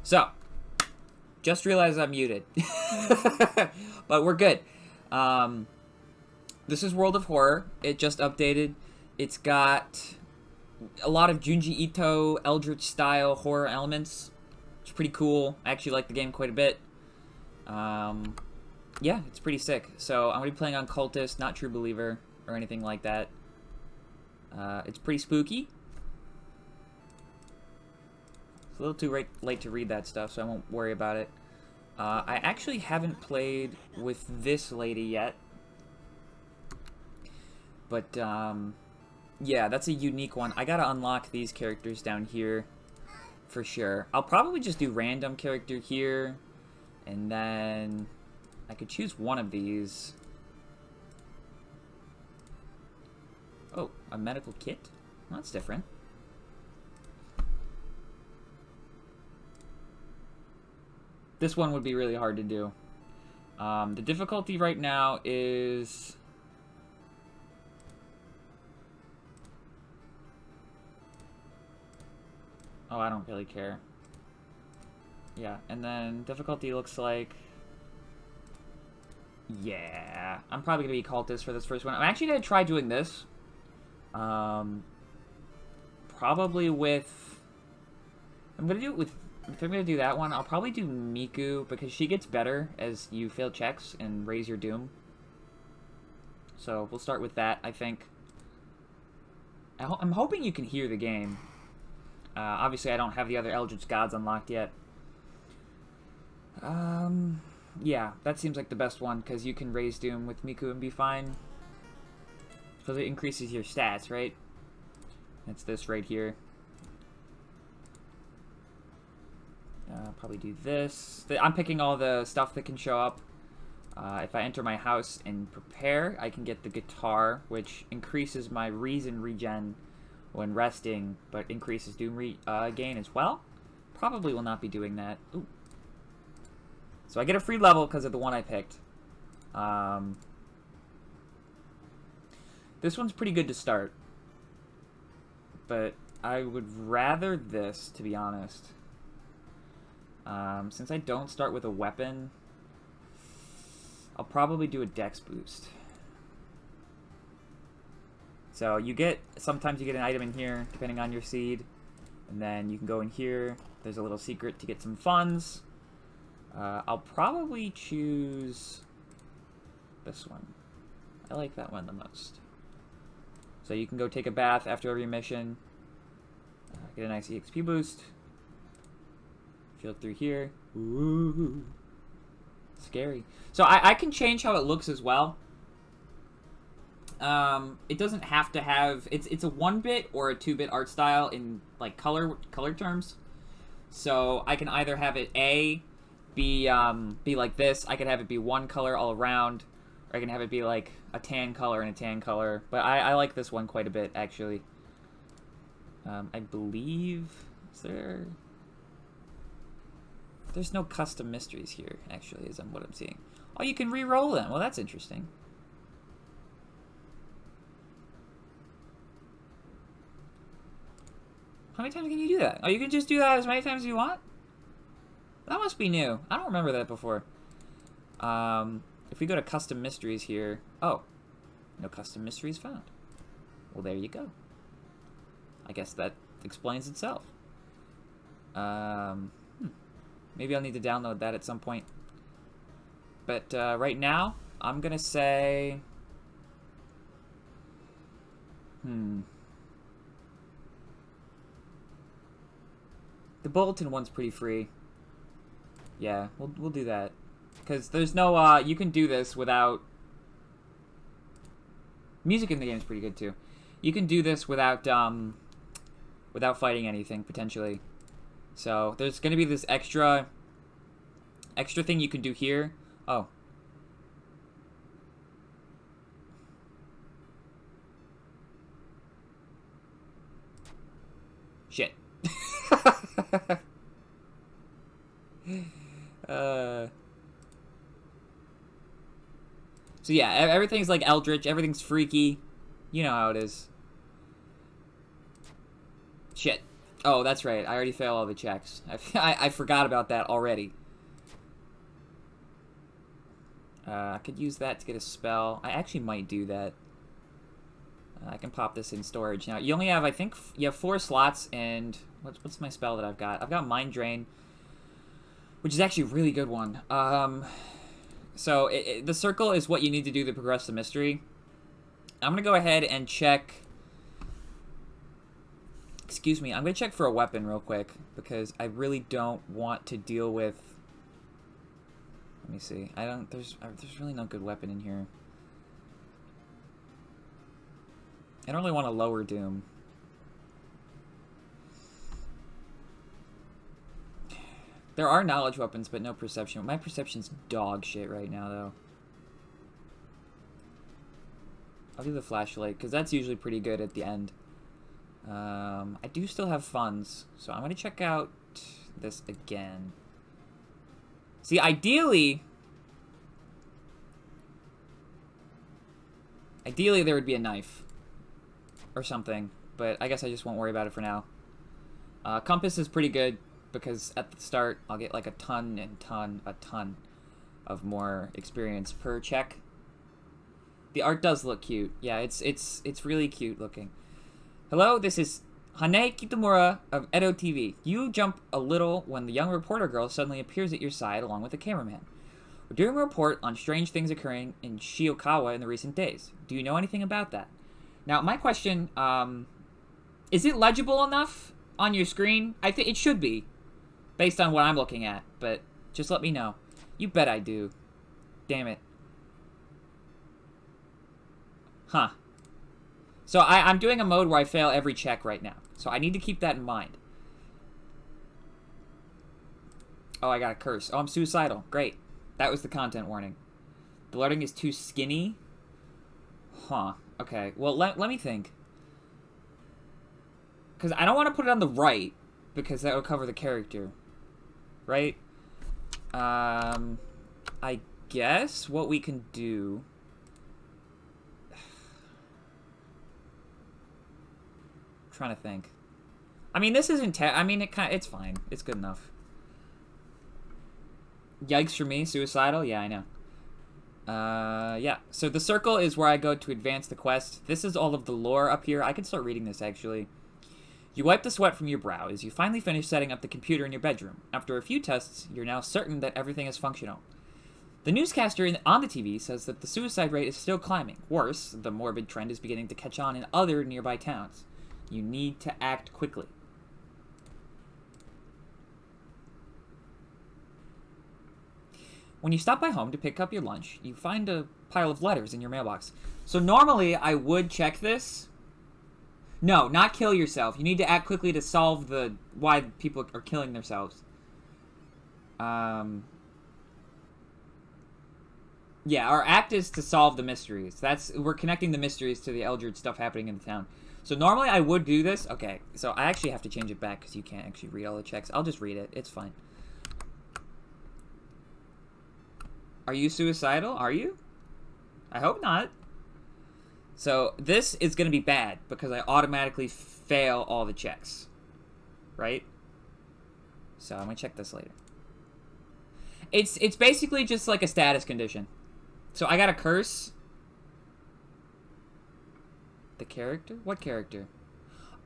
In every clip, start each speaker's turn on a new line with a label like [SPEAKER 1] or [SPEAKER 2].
[SPEAKER 1] So, just realized I'm muted. But we're good. This is World of Horror. It just updated. It's got a lot of Junji Ito, Eldritch style horror elements. It's pretty cool. I actually like the game quite a bit. Yeah, it's pretty sick. So I'm going to be playing on Cultist, not True Believer or anything like that. It's pretty spooky. It's a little too late to read that stuff, so I won't worry about it. I actually haven't played with this lady yet. But, yeah, that's a unique one. I gotta unlock these characters down here for sure. I'll probably just do random character here, and then I could choose one of these. Oh, a medical kit? Well, that's different. This one would be really hard to do. The difficulty right now is... Oh, I don't really care. Yeah, and then difficulty looks like... Yeah, I'm probably going to be Cultist for this first one. I'm actually going to try doing this. Probably with... I'm going to do it with... If I'm going to do that one, I'll probably do Miku, because she gets better as you fail checks and raise your doom. So, we'll start with that, I think. I'm hoping you can hear the game. Obviously, I don't have the other Eldritch Gods unlocked yet. Yeah, that seems like the best one, because you can raise doom with Miku and be fine. Because it increases your stats, right? It's this right here. Probably do this. I'm picking all the stuff that can show up. If I enter my house and prepare, I can get the guitar, which increases my reason regen when resting, but increases doom gain as well. Probably will not be doing that. Ooh. So I get a free level because of the one I picked. This one's pretty good to start. But I would rather this, to be honest. Since I don't start with a weapon, I'll probably do a dex boost. So you get, sometimes you get an item in here, depending on your seed. And then you can go in here. There's a little secret to get some funds. I'll probably choose this one. I like that one the most. So you can go take a bath after every mission. Get a nice EXP boost. If you look through here. Ooh. Scary. So I can change how it looks as well. It doesn't have to have... It's a 1-bit or a 2-bit art style in like color terms. So I can either have it be like this. I could have it be one color all around. Or I can have it be like a tan color and a tan color. But I like this one quite a bit, actually. I believe... Is there... There's no custom mysteries here, actually, is what I'm seeing. Oh, you can re-roll them. Well, that's interesting. How many times can you do that? Oh, you can just do that as many times as you want? That must be new. I don't remember that before. If we go to custom mysteries here... Oh, no custom mysteries found. Well, there you go. I guess that explains itself. Maybe I'll need to download that at some point. But right now, I'm going to say... The bulletin one's pretty free. Yeah, we'll do that. Because there's no... you can do this without... Music in the game is pretty good, too. You can do this without fighting anything, potentially. So, there's going to be this extra thing you can do here. Oh. Shit. So yeah, everything's like Eldritch, everything's freaky. You know how it is. Shit. Oh, that's right. I already failed all the checks. I forgot about that already. I could use that to get a spell. I actually might do that. I can pop this in storage. Now, you only have, I think, you have 4 slots, and what's my spell that I've got? I've got Mind Drain, which is actually a really good one. So, the circle is what you need to do to progress the mystery. I'm going to go ahead and check... Excuse me, I'm going to check for a weapon real quick, because I really don't want to deal with... Let me see. There's really no good weapon in here. I don't really want a lower doom. There are knowledge weapons, but no perception. My perception's dog shit right now, though. I'll do the flashlight, because that's usually pretty good at the end. I do still have funds, so I'm going to check out this again. See, ideally, there would be a knife or something, but I guess I just won't worry about it for now. Compass is pretty good because at the start I'll get like a ton of more experience per check. The art does look cute. Yeah, it's really cute looking. Hello, this is Hane Kitamura of Edo TV. You jump a little when the young reporter girl suddenly appears at your side along with the cameraman. We're doing a report on strange things occurring in Shiokawa in the recent days. Do you know anything about that? Now, my question, is it legible enough on your screen? I think it should be, based on what I'm looking at, but just let me know. You bet I do. Damn it. Huh. So I'm doing a mode where I fail every check right now. So I need to keep that in mind. Oh, I got a curse. Oh, I'm suicidal. Great. That was the content warning. The loading is too skinny. Huh. Okay. Well, let me think. Because I don't want to put it on the right, because that will cover the character. Right? I guess what we can do... trying to think. I mean, this isn't it's fine. It's good enough. Yikes for me, suicidal? Yeah, I know. Yeah. So the circle is where I go to advance the quest. This is all of the lore up here. I can start reading this, actually. You wipe the sweat from your brow as you finally finish setting up the computer in your bedroom. After a few tests, you're now certain that everything is functional. The newscaster on the TV says that the suicide rate is still climbing. Worse, the morbid trend is beginning to catch on in other nearby towns. You need to act quickly. When you stop by home to pick up your lunch, you find a pile of letters in your mailbox. So normally I would check this. No, not kill yourself. You need to act quickly to solve the why people are killing themselves. Yeah, our act is to solve the mysteries. We're connecting the mysteries to the Eldred stuff happening in the town. So normally I would do this. Okay, so I actually have to change it back because you can't actually read all the checks. I'll just read it. It's fine. Are you suicidal? Are you? I hope not. So this is going to be bad because I automatically fail all the checks. Right? So I'm going to check this later. It's basically just like a status condition. So I got a curse. The character? What character?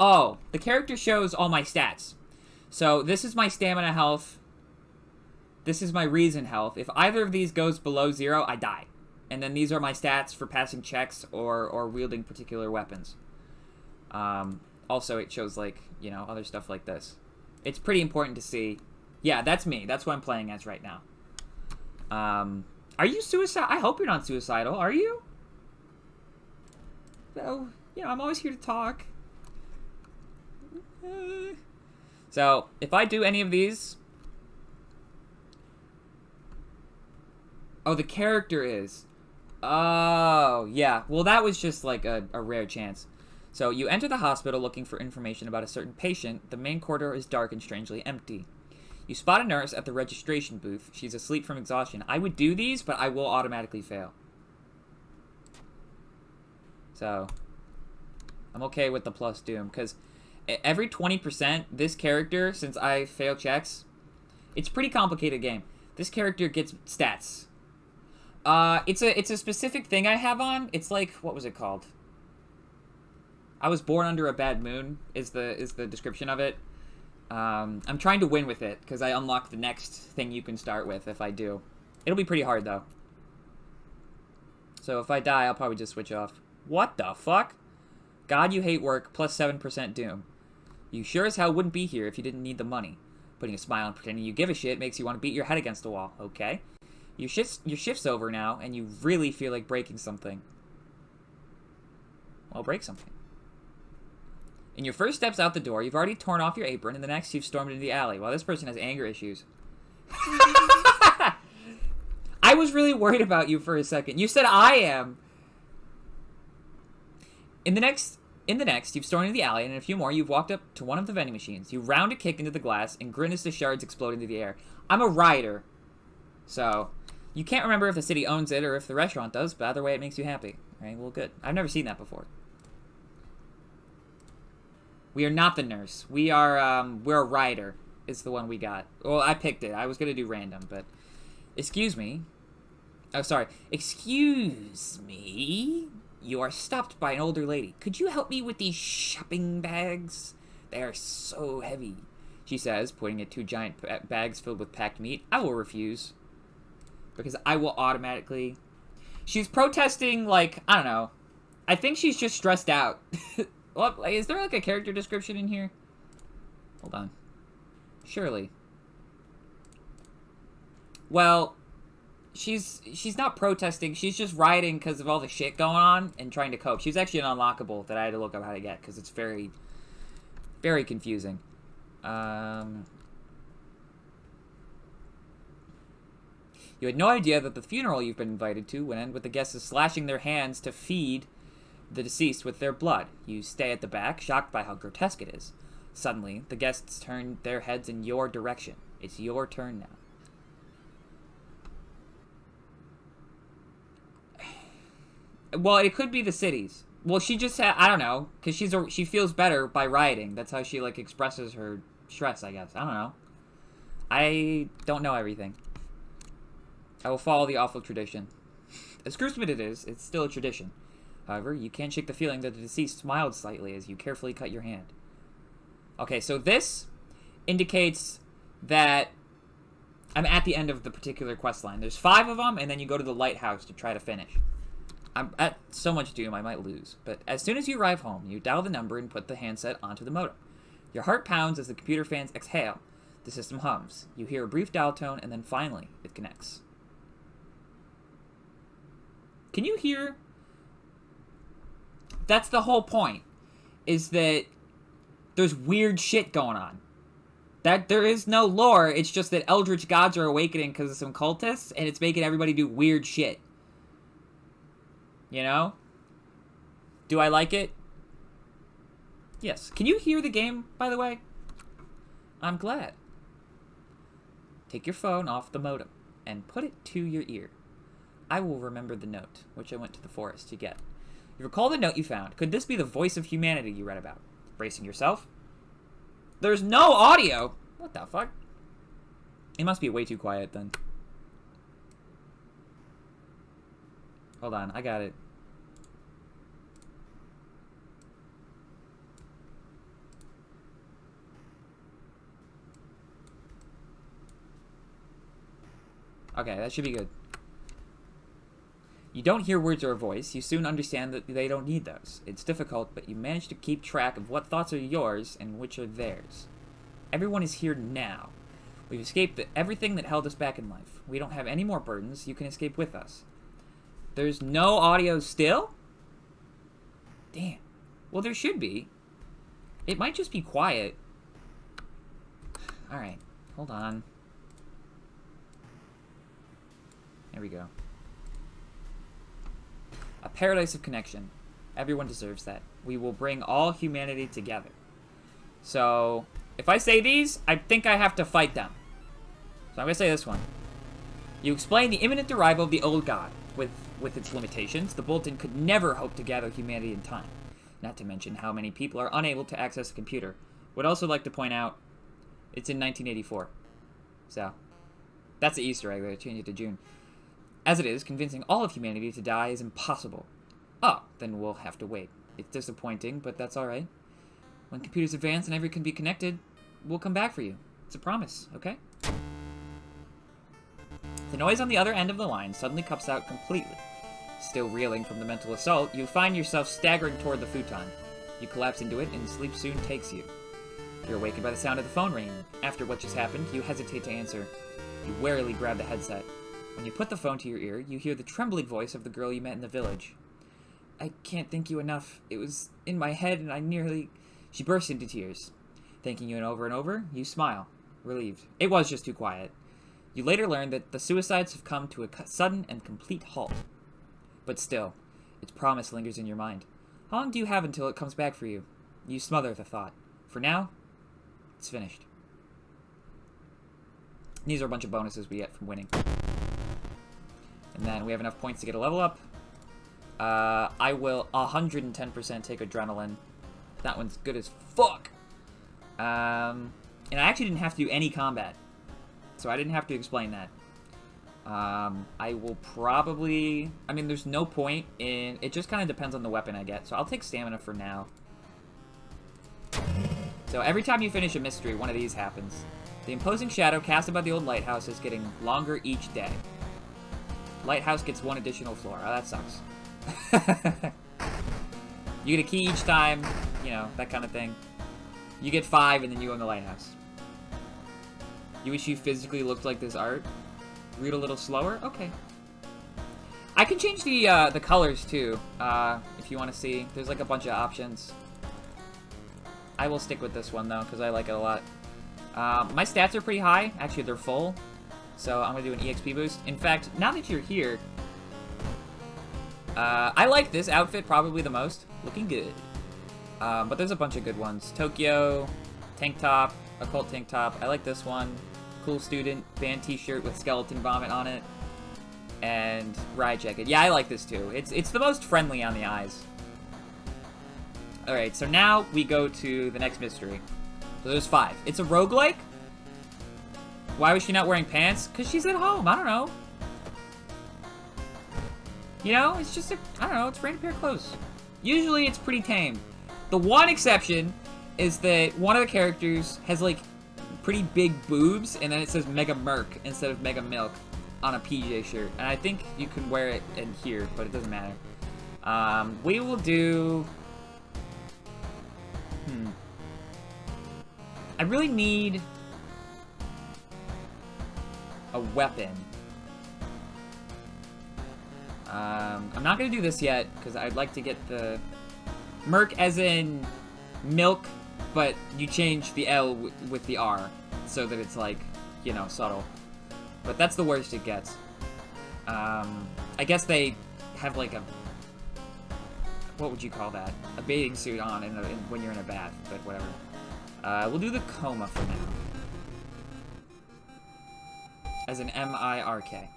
[SPEAKER 1] Oh, the character shows all my stats. So this is my stamina health. This is my reason health. If either of these goes below 0, I die. And then these are my stats for passing checks or wielding particular weapons. Also, it shows, like, you know, other stuff like this. It's pretty important to see. Yeah, that's me. That's what I'm playing as right now. Are you suicidal? I hope you're not suicidal. Are you? No. Yeah, I'm always here to talk. So, if I do any of these... Oh, the character is. Oh, yeah. Well, that was just like a rare chance. So, you enter the hospital looking for information about a certain patient. The main corridor is dark and strangely empty. You spot a nurse at the registration booth. She's asleep from exhaustion. I would do these, but I will automatically fail. So, I'm okay with the plus doom, because Every 20%, this character, since I fail checks, it's a pretty complicated game. This character gets stats. It's a specific thing I have on. It's like, what was it called? I was born under a bad moon is the description of it. I'm trying to win with it because I unlock the next thing you can start with if I do. It'll be pretty hard though. So if I die, I'll probably just switch off. What the fuck? God, you hate work, plus 7% doom. You sure as hell wouldn't be here if you didn't need the money. Putting a smile and pretending you give a shit makes you want to beat your head against the wall, okay? Your shift's over now, and you really feel like breaking something. Well, break something. In your first steps out the door, you've already torn off your apron, and the next you've stormed into the alley. Well, this person has anger issues. I was really worried about you for a second. You said I am. In the next, you've stormed into the alley, and in a few more, you've walked up to one of the vending machines. You round a kick into the glass, and grin as the shards explode into the air. I'm a rider. So, you can't remember if the city owns it or if the restaurant does, but either way, it makes you happy. Right? Well, good. I've never seen that before. We are not the nurse. We're a rider. Is the one we got. Well, I picked it. I was gonna do random, but excuse me. Oh, sorry. Excuse me. You are stopped by an older lady. Could you help me with these shopping bags? They are so heavy, she says, pointing at 2 giant bags filled with packed meat. I will refuse. Because I will automatically... She's protesting, like, I don't know. I think she's just stressed out. Well, is there, like, a character description in here? Hold on. Surely. Well... She's not protesting. She's just rioting because of all the shit going on and trying to cope. She's actually an unlockable that I had to look up how to get because it's very, very confusing. You had no idea that the funeral you've been invited to would end with the guests slashing their hands to feed the deceased with their blood. You stay at the back, shocked by how grotesque it is. Suddenly, the guests turn their heads in your direction. It's your turn now. Well, it could be the cities. Well, she just had, I don't know, because she feels better by rioting. That's how she, like, expresses her stress, I guess. I don't know. I don't know everything. I will follow the awful tradition. As gruesome as it is, it's still a tradition. However, you can't shake the feeling that the deceased smiled slightly as you carefully cut your hand. Okay, so this indicates that I'm at the end of the particular quest line. There's 5 of them, and then you go to the lighthouse to try to finish. I'm at so much doom I might lose, but as soon as you arrive home, you dial the number and put the handset onto the modem. Your heart pounds as the computer fans exhale. The system hums. You hear a brief dial tone, and then finally, it connects. Can you hear? That's the whole point, is that there's weird shit going on. That there is no lore, it's just that eldritch gods are awakening because of some cultists, and it's making everybody do weird shit. You know? Do I like it? Yes. Can you hear the game, by the way? I'm glad. Take your phone off the modem and put it to your ear. I will remember the note, which I went to the forest to get. You recall the note you found. Could this be the voice of humanity you read about? Bracing yourself? There's no audio! What the fuck? It must be way too quiet, then. Hold on, I got it. Okay, that should be good. You don't hear words or a voice. You soon understand that they don't need those. It's difficult, but you manage to keep track of what thoughts are yours and which are theirs. Everyone is here now. We've escaped everything that held us back in life. We don't have any more burdens. You can escape with us. There's no audio still? Damn. Well, there should be. It might just be quiet. Alright. Hold on. There we go. A paradise of connection. Everyone deserves that. We will bring all humanity together. So, if I say these, I think I have to fight them. So I'm going to say this one. You explain the imminent arrival of the old god. With its limitations, the Bulletin could never hope to gather humanity in time. not to mention how many people are unable to access a computer. Would also like to point out, it's in 1984. So, that's the Easter egg, they changed it to June. As it is, convincing all of humanity to die is impossible. Oh, then we'll have to wait. It's disappointing, but that's alright. When computers advance and everyone can be connected, we'll come back for you. It's a promise, okay? The noise on the other end of the line suddenly cuts out completely. Still reeling from the mental assault, you find yourself staggering toward the futon. You collapse into it, and sleep soon takes you. You're awakened by the sound of the phone ringing. After what just happened, you hesitate to answer. You warily grab the headset. When you put the phone to your ear, you hear the trembling voice of the girl you met in the village. I can't thank you enough. It was in my head, and I nearly... She bursts into tears. Thanking you over and over, you smile, relieved. It was just too quiet. You later learn that the suicides have come to a sudden and complete halt. But still, its promise lingers in your mind. How long do you have until it comes back for you? You smother the thought. For now, it's finished. These are a bunch of bonuses we get from winning. And then we have enough points to get a level up. I will 110% take Adrenaline. That one's good as fuck. And I actually didn't have to do any combat. So I didn't have to explain that. I will probably... I mean, there's no point in... It just kind of depends on the weapon I get. So I'll take Stamina for now. So every time you finish a mystery, one of these happens. The imposing shadow cast above the old lighthouse is getting longer each day. Lighthouse gets one additional floor. Oh, that sucks. You get a key each time, you know, that kind of thing. You get 5 and then you own the lighthouse. You wish you physically looked like this art? Read a little slower? Okay. I can change the colors too, if you want to see. There's like a bunch of options. I will stick with this one though, because I like it a lot. My stats are pretty high. Actually, they're full. So I'm going to do an EXP boost. In fact, now that you're here, I like this outfit probably the most. Looking good. But there's a bunch of good ones. Tokyo, tank top, occult tank top. I like this one. Cool student, band t-shirt with skeleton vomit on it. And riot jacket. Yeah, I like this too. It's the most friendly on the eyes. Alright, so now we go to the next mystery. So there's 5. It's a roguelike? Why was she not wearing pants? Because she's at home. I don't know. You know, it's just I don't know, it's a random pair of clothes. Usually it's pretty tame. The one exception is that one of the characters has, like, pretty big boobs, and then it says Mega Merc instead of Mega Milk on a PJ shirt. And I think you can wear it in here, but it doesn't matter. We will do... I really need a weapon. I'm not going to do this yet, because I'd like to get the... Merc as in milk, but you change the L with the R, so that it's, like, you know, subtle. But that's the worst it gets. I guess they have, like, a... What would you call that? A bathing suit on when you're in a bath, but whatever. We'll do the coma for now. As an M-I-R-K.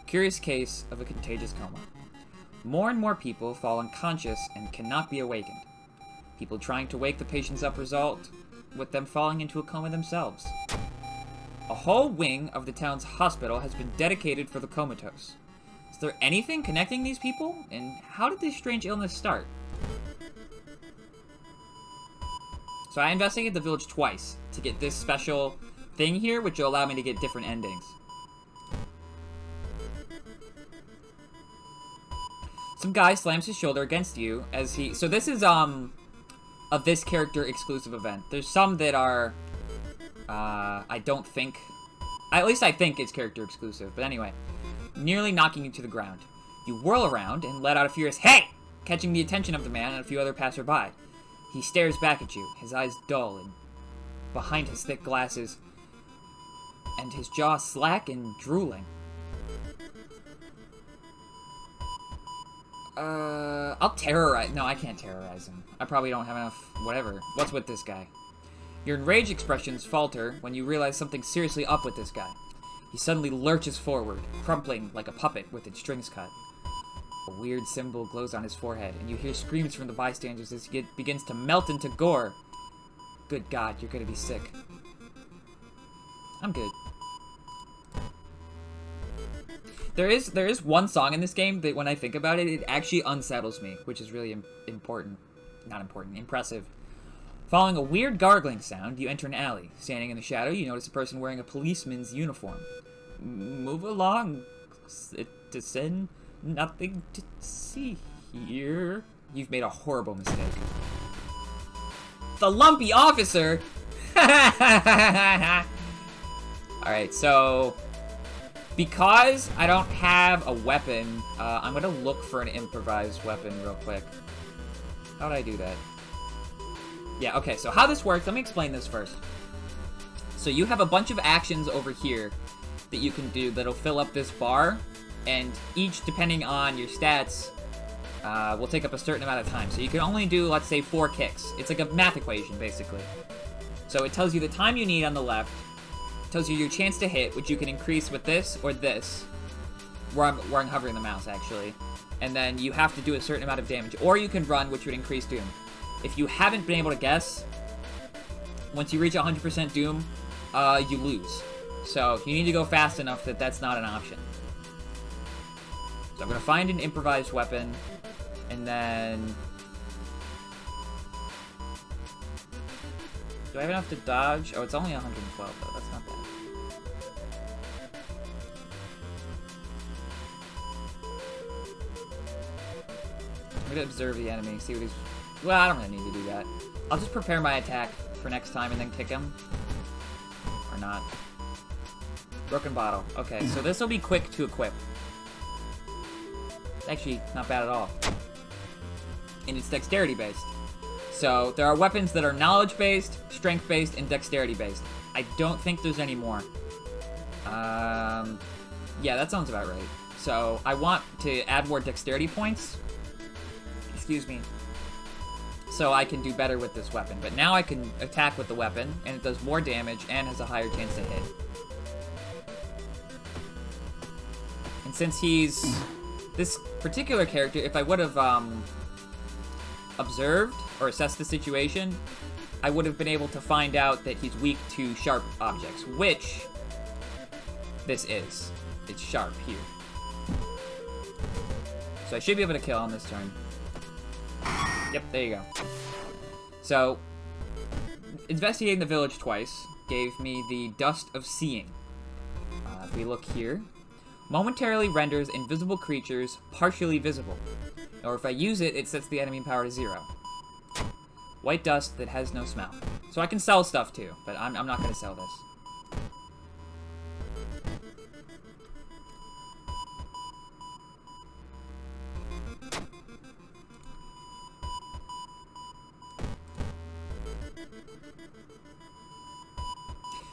[SPEAKER 1] Curious case of a contagious coma. More and more people fall unconscious and cannot be awakened. People trying to wake the patients up result with them falling into a coma themselves. A whole wing of the town's hospital has been dedicated for the comatose. Is there anything connecting these people? And how did this strange illness start? So I investigated the village twice to get this special thing here, which will allow me to get different endings. Some guy slams his shoulder against you as he... So this is, a this character exclusive event. There's some that are, I don't think... At least I think it's character exclusive. But anyway. Nearly knocking you to the ground. You whirl around and let out a furious "Hey!" catching the attention of the man and a few other passerby. He stares back at you, his eyes dull and behind his thick glasses, and his jaw slack and drooling. I'll terrorize... No, I can't terrorize him. I probably don't have enough... Whatever. What's with this guy? Your enraged expressions falter when you realize something's seriously up with this guy. He suddenly lurches forward, crumpling like a puppet with its strings cut. A weird symbol glows on his forehead, and you hear screams from the bystanders as he begins to melt into gore. Good God, you're gonna be sick. I'm good. There is one song in this game that when I think about it, it actually unsettles me, which is really impressive. Following a weird gargling sound, you enter an alley. Standing in the shadow, you notice a person wearing a policeman's uniform. Move along, citizen. Nothing to see here. You've made a horrible mistake. The lumpy officer! Alright, so... because I don't have a weapon, I'm gonna look for an improvised weapon real quick. How would I do that? Yeah, okay, so how this works, let me explain this first. So you have a bunch of actions over here that you can do that'll fill up this bar, and each, depending on your stats, will take up a certain amount of time. So you can only do, let's say, 4 kicks. It's like a math equation, basically. So it tells you the time you need on the left, tells you your chance to hit, which you can increase with this or this, where I'm hovering the mouse, actually. And then you have to do a certain amount of damage. Or you can run, which would increase Doom. If you haven't been able to guess, once you reach 100% Doom, you lose. So you need to go fast enough that that's not an option. So I'm going to find an improvised weapon, and then... do I have enough to dodge? Oh, it's only 112, though. That's not bad. I'm going to observe the enemy, see what he's... well, I don't really need to do that. I'll just prepare my attack for next time and then kick him. Or not. Broken bottle. Okay, so this will be quick to equip. Actually, not bad at all. And it's dexterity-based. So, there are weapons that are knowledge-based, strength-based, and dexterity-based. I don't think there's any more. Yeah, that sounds about right. So, I want to add more dexterity points. Excuse me. So I can do better with this weapon. But now I can attack with the weapon, and it does more damage, and has a higher chance to hit. And since he's... this particular character, if I would have, observed or assessed the situation, I would have been able to find out that he's weak to sharp objects, which this is. It's sharp here. So I should be able to kill on this turn. Yep, there you go. So, investigating the village twice gave me the Dust of Seeing. If we look here, momentarily renders invisible creatures partially visible. Or if I use it, it sets the enemy power to 0. White dust that has no smell. So I can sell stuff too, but I'm not going to sell this.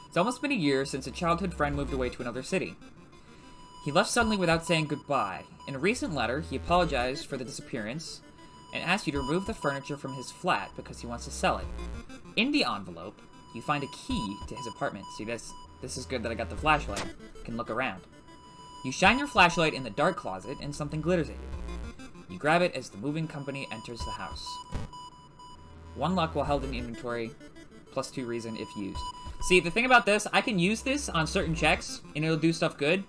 [SPEAKER 1] It's almost been a year since a childhood friend moved away to another city. He left suddenly without saying goodbye. In a recent letter, he apologized for the disappearance and asked you to remove the furniture from his flat because he wants to sell it. In the envelope, you find a key to his apartment. See, this is good that I got the flashlight. You can look around. You shine your flashlight in the dark closet and something glitters at you. You grab it as the moving company enters the house. 1 luck while held in inventory, +2 reason if used. See, the thing about this, I can use this on certain checks, and it'll do stuff good.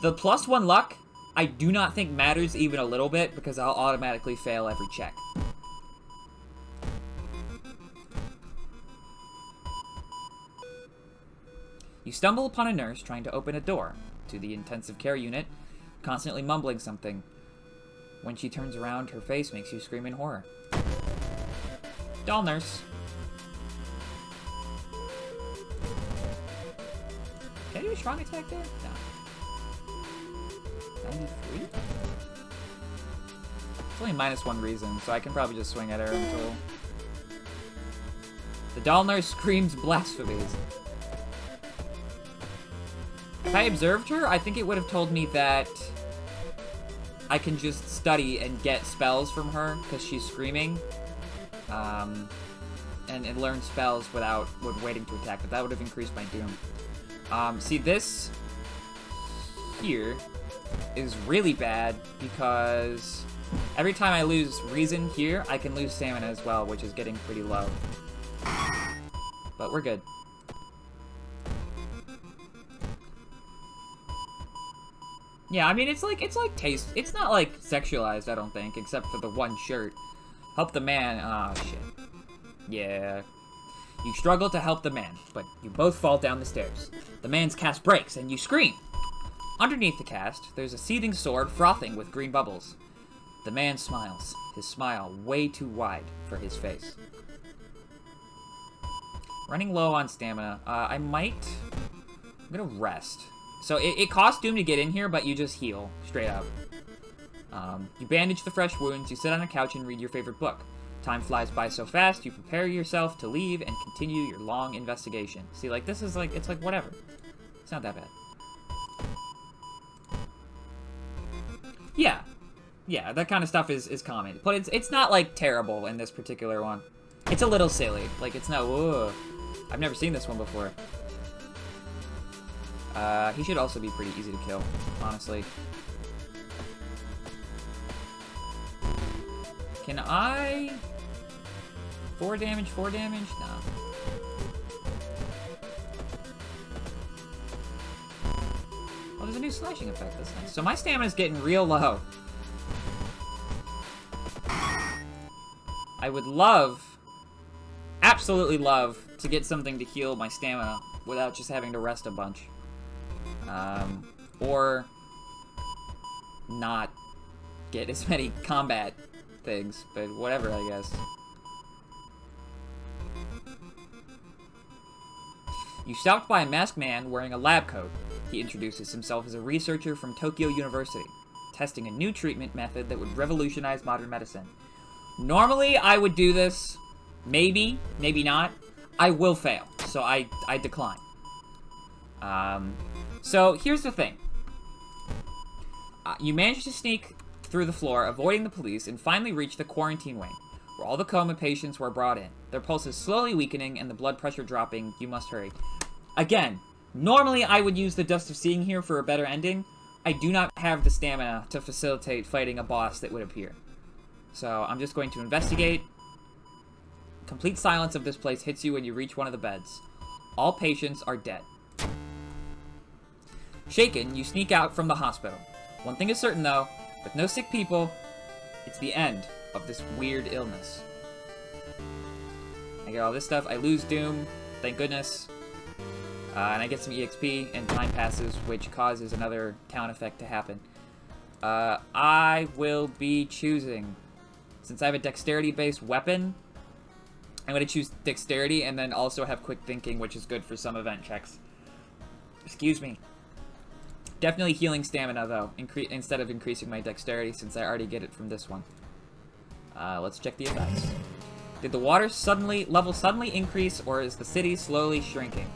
[SPEAKER 1] The +1 luck, I do not think matters even a little bit, because I'll automatically fail every check. You stumble upon a nurse trying to open a door to the intensive care unit, constantly mumbling something. When she turns around, her face makes you scream in horror. Doll nurse. Can I do a strong attack there? No. 93? It's only -1 reason, so I can probably just swing at her until... The doll nurse screams blasphemies. If I observed her, I think it would have told me that I can just study and get spells from her because she's screaming. And learn spells without waiting to attack, but that would have increased my doom. See this here, is really bad because every time I lose reason here, I can lose stamina as well, which is getting pretty low. But we're good. Yeah, I mean, it's like taste. It's not like sexualized, I don't think, except for the one shirt. Help the man. Ah, shit. Yeah. You struggle to help the man, but you both fall down the stairs. The man's cast breaks, and you scream. Underneath the cast, there's a seething sword frothing with green bubbles. The man smiles, his smile way too wide for his face. Running low on stamina. I'm gonna rest. So it costs Doom to get in here, but you just heal, straight up. You bandage the fresh wounds, you sit on a couch and read your favorite book. Time flies by so fast, you prepare yourself to leave and continue your long investigation. See, like, this is like, it's like whatever. It's not that bad. Yeah. Yeah, that kind of stuff is common. But it's not, like, terrible in this particular one. It's a little silly. Like, it's not, whoa. I've never seen this one before. He should also be pretty easy to kill, honestly. Can I... 4 damage, 4 damage? No. Oh, there's a new slashing effect. That's nice. So my stamina's getting real low. I would love, absolutely love, to get something to heal my stamina without just having to rest a bunch. Or not get as many combat things, but whatever, I guess. You stopped by a masked man wearing a lab coat. He introduces himself as a researcher from Tokyo University, testing a new treatment method that would revolutionize modern medicine. Normally, I would do this. Maybe, maybe not. I will fail, so I decline. So, here's the thing. You manage to sneak through the floor, avoiding the police, and finally reach the quarantine wing, where all the coma patients were brought in. Their pulses slowly weakening and the blood pressure dropping. You must hurry. Again, normally I would use the Dust of Seeing here for a better ending. I do not have the stamina to facilitate fighting a boss that would appear. So, I'm just going to investigate. Complete silence of this place hits you when you reach one of the beds. All patients are dead. Shaken, you sneak out from the hospital. One thing is certain, though. With no sick people, it's the end of this weird illness. I get all this stuff. I lose Doom, thank goodness. And I get some EXP, and time passes, which causes another town effect to happen. I will be choosing, since I have a dexterity-based weapon, I'm going to choose dexterity, and then also have quick thinking, which is good for some event checks. Excuse me. Definitely healing stamina, though, instead of increasing my dexterity, since I already get it from this one. Let's check the effects. Did the water level suddenly increase, or is the city slowly shrinking?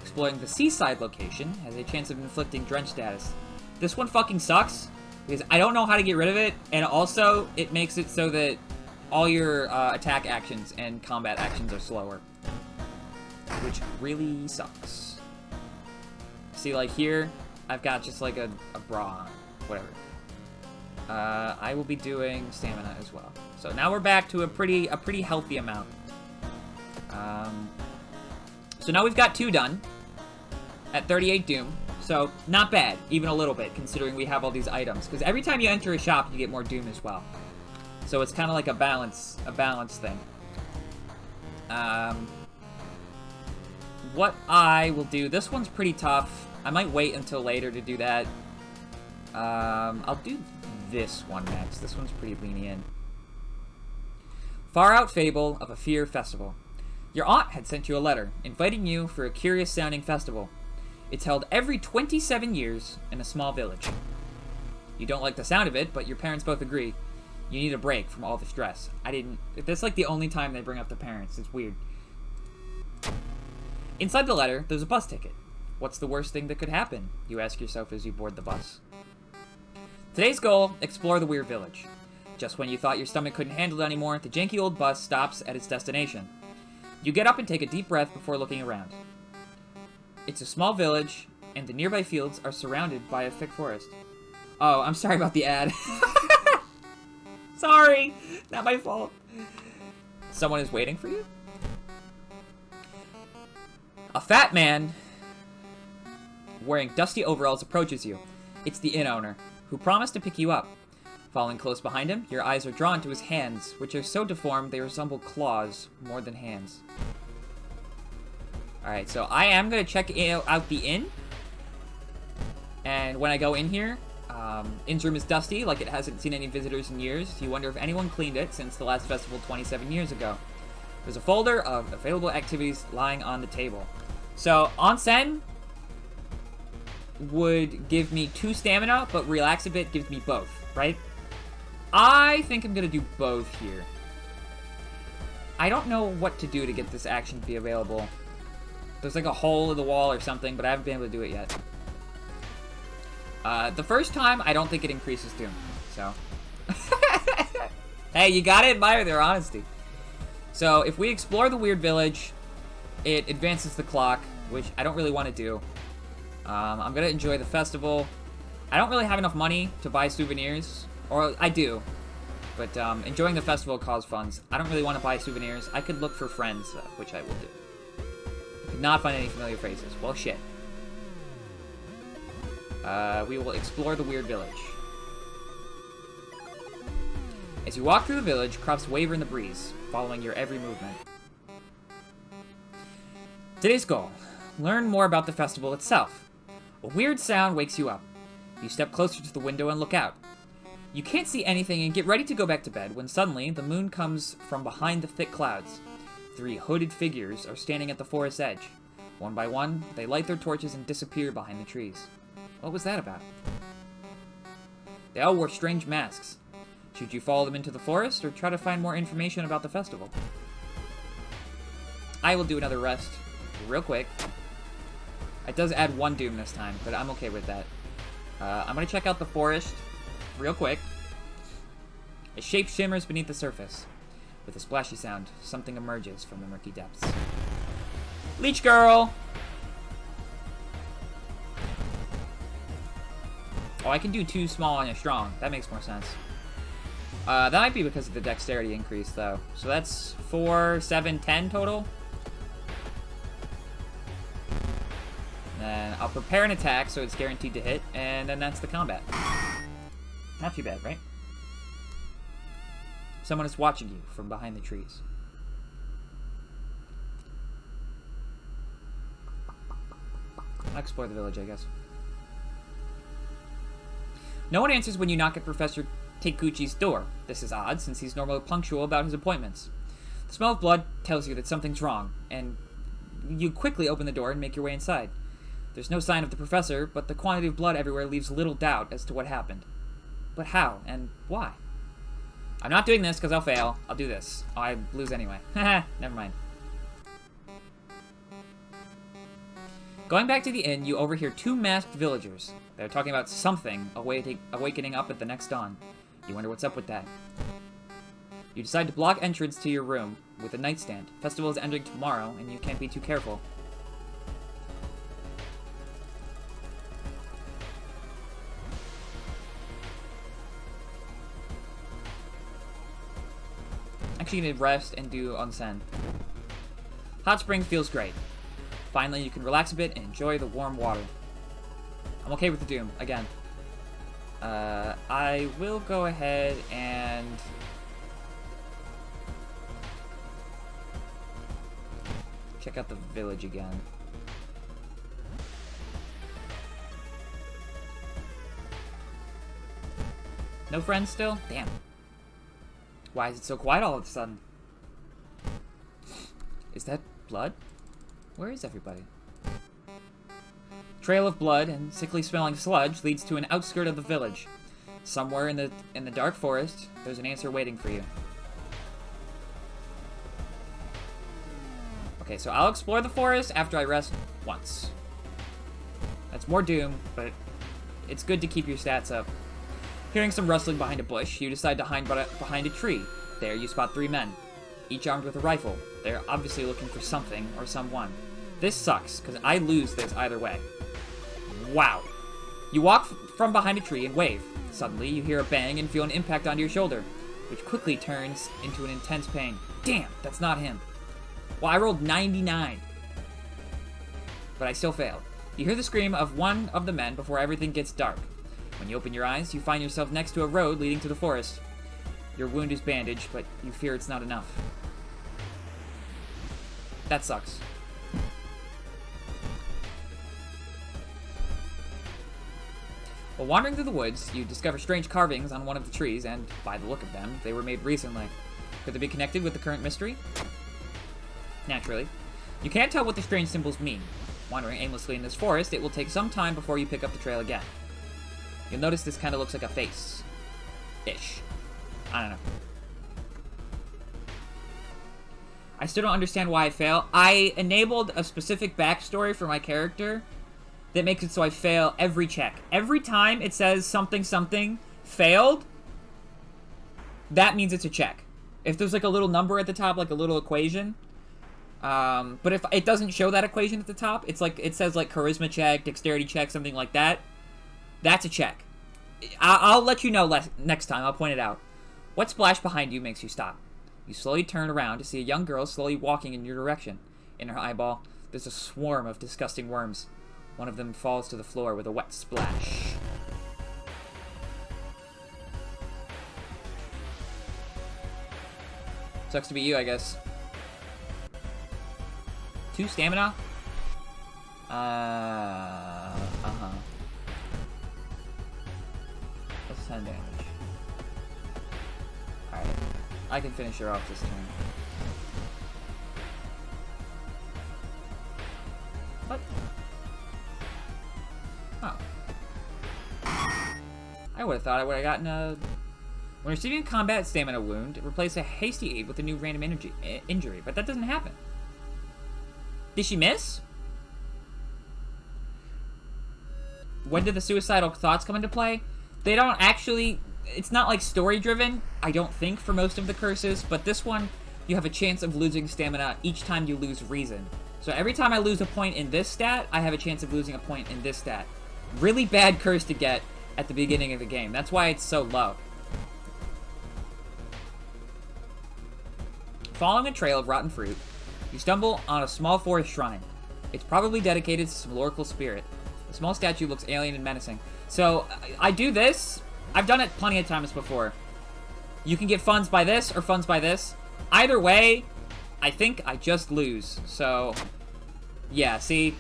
[SPEAKER 1] Exploring the seaside location has a chance of inflicting drench status. This one fucking sucks, because I don't know how to get rid of it, and also, it makes it so that all your attack actions and combat actions are slower. Which really sucks. See, like here, I've got just like a bra on, whatever. I will be doing stamina as well. So now we're back to a pretty healthy amount. So now we've got 2 done at 38 Doom. So not bad, even a little bit, considering we have all these items. Because every time you enter a shop, you get more Doom as well. So it's kind of like a balance thing. What I will do, this one's pretty tough. I might wait until later to do that. I'll do this one next. This one's pretty lenient. Far Out Fable of a Fear Festival. Your aunt had sent you a letter, inviting you for a curious-sounding festival. It's held every 27 years in a small village. You don't like the sound of it, but your parents both agree. You need a break from all the stress. That's like the only time they bring up the parents. It's weird. Inside the letter, there's a bus ticket. What's the worst thing that could happen? You ask yourself as you board the bus. Today's goal, explore the Weird Village. Just when you thought your stomach couldn't handle it anymore, the janky old bus stops at its destination. You get up and take a deep breath before looking around. It's a small village, and the nearby fields are surrounded by a thick forest. Oh, I'm sorry about the ad. Sorry, not my fault. Someone is waiting for you? A fat man wearing dusty overalls approaches you. It's the inn owner, who promised to pick you up. Following close behind him, your eyes are drawn to his hands, which are so deformed they resemble claws more than hands. Alright, so I am going to check out the inn. And when I go in here, inn's room is dusty, like it hasn't seen any visitors in years. You wonder if anyone cleaned it since the last festival 27 years ago. There's a folder of available activities lying on the table. So, onsen would give me 2 stamina, but relax a bit gives me both, right? I think I'm going to do both here. I don't know what to do to get this action to be available. There's like a hole in the wall or something, but I haven't been able to do it yet. The first time, I don't think it increases Doom, so. Hey, you gotta admire their honesty. So, if we explore the weird village, it advances the clock, which I don't really want to do. I'm gonna enjoy the festival. I don't really have enough money to buy souvenirs, or I do, but enjoying the festival cause funds. I don't really want to buy souvenirs. I could look for friends, which I will do. I could not find any familiar phrases. Well, shit. We will explore the weird village. As you walk through the village, crops waver in the breeze, following your every movement. Today's goal: learn more about the festival itself. A weird sound wakes you up. You step closer to the window and look out. You can't see anything and get ready to go back to bed when suddenly the moon comes from behind the thick clouds. 3 hooded figures are standing at the forest's edge. One by one, they light their torches and disappear behind the trees. What was that about? They all wore strange masks. Should you follow them into the forest or try to find more information about the festival? I will do another rest real quick. It does add 1 doom this time, but I'm okay with that. I'm going to check out the forest real quick. A shape shimmers beneath the surface. With a splashy sound, something emerges from the murky depths. Leech girl! Oh, I can do 2 small and a strong. That makes more sense. That might be because of the dexterity increase, though. So that's 4, 7, 10 total. Then I'll prepare an attack so it's guaranteed to hit, and then that's the combat. Not too bad, right? Someone is watching you from behind the trees. I'll explore the village, I guess. No one answers when you knock at Professor Takeuchi's door. This is odd, since he's normally punctual about his appointments. The smell of blood tells you that something's wrong, and you quickly open the door and make your way inside. There's no sign of the professor, but the quantity of blood everywhere leaves little doubt as to what happened. But how, and why? I'm not doing this because I'll fail. I'll do this. Oh, I lose anyway. Haha, never mind. Going back to the inn, you overhear 2 masked villagers. They're talking about something awakening up at the next dawn. You wonder what's up with that. You decide to block entrance to your room with a nightstand. Festival is ending tomorrow, and you can't be too careful. Actually, you need to rest and do onsen. Hot spring feels great. Finally, you can relax a bit and enjoy the warm water. I'm okay with the doom, again. I will go ahead and... check out the village again. No friends still? Damn. Why is it so quiet all of a sudden? Is that blood? Where is everybody? Trail of blood and sickly smelling sludge leads to an outskirt of the village. Somewhere in the dark forest, there's an answer waiting for you. Okay, so I'll explore the forest after I rest once. That's more doom, but it's good to keep your stats up. Hearing some rustling behind a bush, you decide to hide behind a tree. There you spot 3 men, each armed with a rifle. They're obviously looking for something or someone. This sucks, because I lose this either way. Wow. You walk from behind a tree and wave. Suddenly, you hear a bang and feel an impact onto your shoulder, which quickly turns into an intense pain. Damn, that's not him. Well, I rolled 99. But I still failed. You hear the scream of one of the men before everything gets dark. When you open your eyes, you find yourself next to a road leading to the forest. Your wound is bandaged, but you fear it's not enough. That sucks. While wandering through the woods, you discover strange carvings on one of the trees, and, by the look of them, they were made recently. Could they be connected with the current mystery? Naturally. You can't tell what the strange symbols mean. Wandering aimlessly in this forest, it will take some time before you pick up the trail again. You'll notice this kind of looks like a face. Ish. I don't know. I still don't understand why I fail. I enabled a specific backstory for my character that makes it so I fail every check. Every time it says something something failed, that means it's a check. If there's like a little number at the top, like a little equation, but if it doesn't show that equation at the top, it's like it says like charisma check, dexterity check, something like that. That's a check. I'll let you know next time. I'll point it out. What splash behind you makes you stop? You slowly turn around to see a young girl slowly walking in your direction. In her eyeball, there's a swarm of disgusting worms. One of them falls to the floor with a wet splash. Sucks to be you, I guess. 2 stamina? That's 10 damage. Alright. I can finish her off this turn. What? Oh. I would have thought I would have gotten a... When receiving a combat stamina wound, replace a hasty aid with a new random injury, but that doesn't happen. Did she miss? When did the suicidal thoughts come into play? They don't actually... It's not like story-driven, I don't think, for most of the curses, but this one, you have a chance of losing stamina each time you lose reason. So every time I lose a point in this stat, I have a chance of losing a point in this stat. Really bad curse to get at the beginning of the game. That's why it's so low. Following a trail of rotten fruit, you stumble on a small forest shrine. It's probably dedicated to some lyrical spirit. The small statue looks alien and menacing. So, I do this. I've done it plenty of times before. You can get funds by this or funds by this. Either way, I think I just lose. So, yeah, see?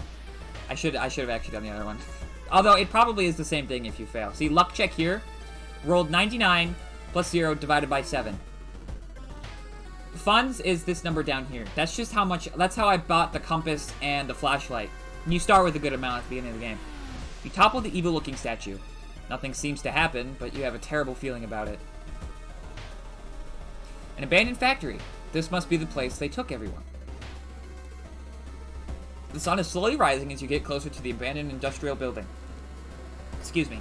[SPEAKER 1] I should have actually done the other one. Although, it probably is the same thing if you fail. See, luck check here. Rolled 99 plus 0 divided by 7. Funds is this number down here. That's just how much... That's how I bought the compass and the flashlight. And you start with a good amount at the beginning of the game. You topple the evil-looking statue. Nothing seems to happen, but you have a terrible feeling about it. An abandoned factory. This must be the place they took everyone. The sun is slowly rising as you get closer to the abandoned industrial building. Excuse me.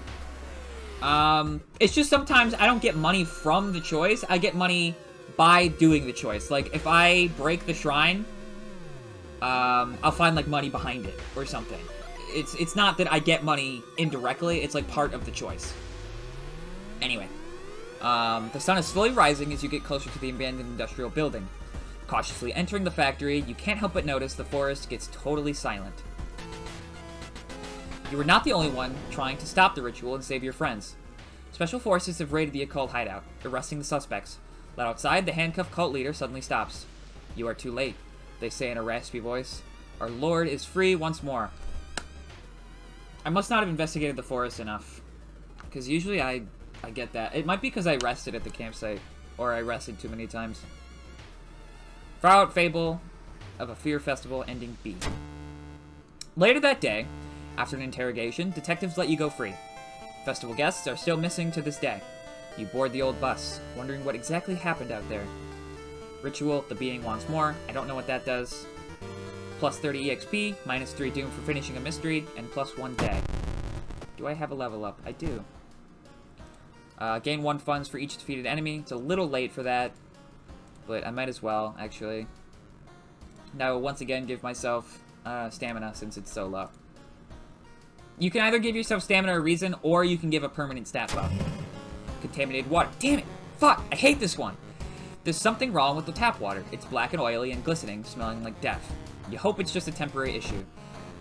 [SPEAKER 1] It's just sometimes I don't get money from the choice. I get money by doing the choice. Like, if I break the shrine, I'll find, like, money behind it or something. It's not that I get money indirectly, it's, like, part of the choice. Anyway. The sun is slowly rising as you get closer to the abandoned industrial building. Cautiously entering the factory, you can't help but notice the forest gets totally silent. You were not the only one trying to stop the ritual and save your friends. Special forces have raided the occult hideout, arresting the suspects. Let outside, the handcuffed cult leader suddenly stops. You are too late, they say in a raspy voice. Our lord is free once more. I must not have investigated the forest enough, because usually I get that. It might be because I rested at the campsite, or I rested too many times. Far out fable of a fear festival ending B. Later that day, after an interrogation, detectives let you go free. Festival guests are still missing to this day. You board the old bus, wondering what exactly happened out there. Ritual, the being wants more. I don't know what that does. Plus 30 EXP, minus 3 doom for finishing a mystery, and plus 1 day. Do I have a level up? I do. Gain 1 funds for each defeated enemy. It's a little late for that, but I might as well, actually. Now, once again, give myself stamina since it's so low. You can either give yourself stamina or reason, or you can give a permanent stat buff. Contaminated water. Damn it! Fuck! I hate this one! There's something wrong with the tap water. It's black and oily and glistening, smelling like death. You hope it's just a temporary issue.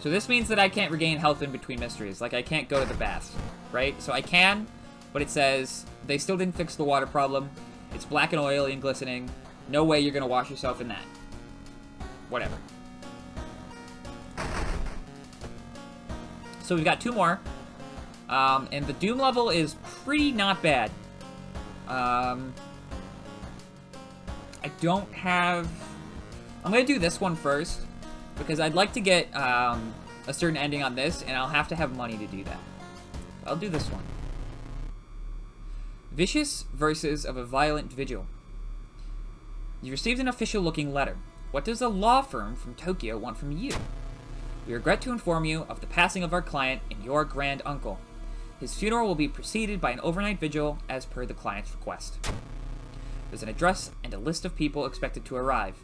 [SPEAKER 1] So this means that I can't regain health in between mysteries. Like, I can't go to the baths, right? So I can, but it says they still didn't fix the water problem. It's black and oily and glistening. No way you're gonna wash yourself in that. Whatever. So we've got 2 more. And the Doom level is pretty not bad. I don't have... I'm going to do this one first, because I'd like to get a certain ending on this, and I'll have to have money to do that. I'll do this one. Vicious Verses of a Violent Vigil. You received an official-looking letter. What does a law firm from Tokyo want from you? We regret to inform you of the passing of our client and your grand uncle. His funeral will be preceded by an overnight vigil as per the client's request. There's an address and a list of people expected to arrive.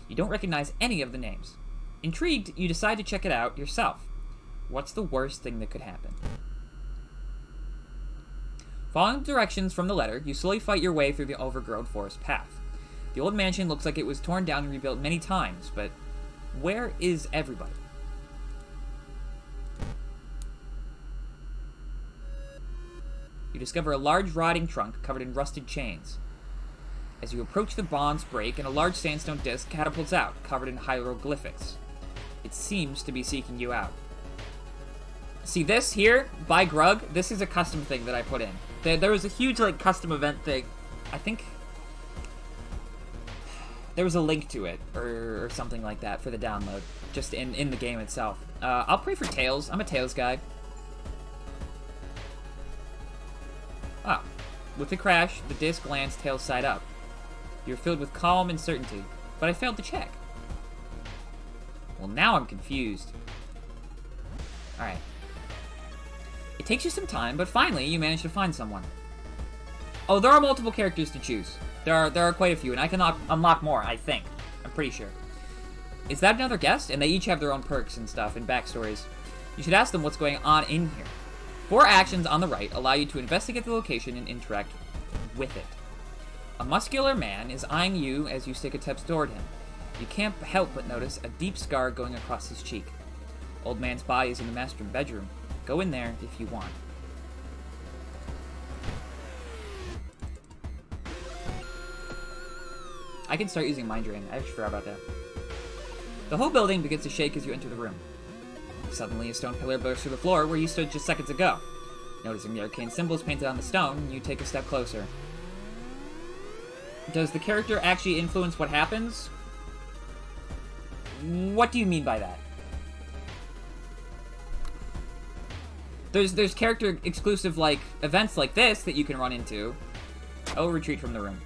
[SPEAKER 1] You don't recognize any of the names. Intrigued, you decide to check it out yourself. What's the worst thing that could happen? Following directions from the letter, you slowly fight your way through the overgrown forest path. The old mansion looks like it was torn down and rebuilt many times, but where is everybody? You discover a large rotting trunk covered in rusted chains. As you approach, the bonds break and a large sandstone disc catapults out, covered in hieroglyphics. It seems to be seeking you out. See this here? By Grug? This is a custom thing that I put in. There was a huge, like, custom event thing. I think there was a link to it, or something like that, for the download. Just in the game itself. I'll pray for Tails. I'm a Tails guy. Ah. With the crash, the disc lands Tails side up. You're filled with calm and certainty, but I failed to check. Well, now I'm confused. Alright. It takes you some time, but finally you manage to find someone. Oh, there are multiple characters to choose. There are quite a few, and I can unlock more, I think. I'm pretty sure. Is that another guest? And they each have their own perks and stuff and backstories. You should ask them what's going on in here. 4 actions on the right allow you to investigate the location and interact with it. A muscular man is eyeing you as you take a step toward him. You can't help but notice a deep scar going across his cheek. Old man's body is in the master bedroom. Go in there if you want. I can start using Mind Drain. I actually forgot about that. The whole building begins to shake as you enter the room. Suddenly, a stone pillar bursts through the floor where you stood just seconds ago. Noticing the arcane symbols painted on the stone, you take a step closer. Does the character actually influence what happens? What do you mean by that? There's character exclusive, like, events like this that you can run into. I will retreat from the room,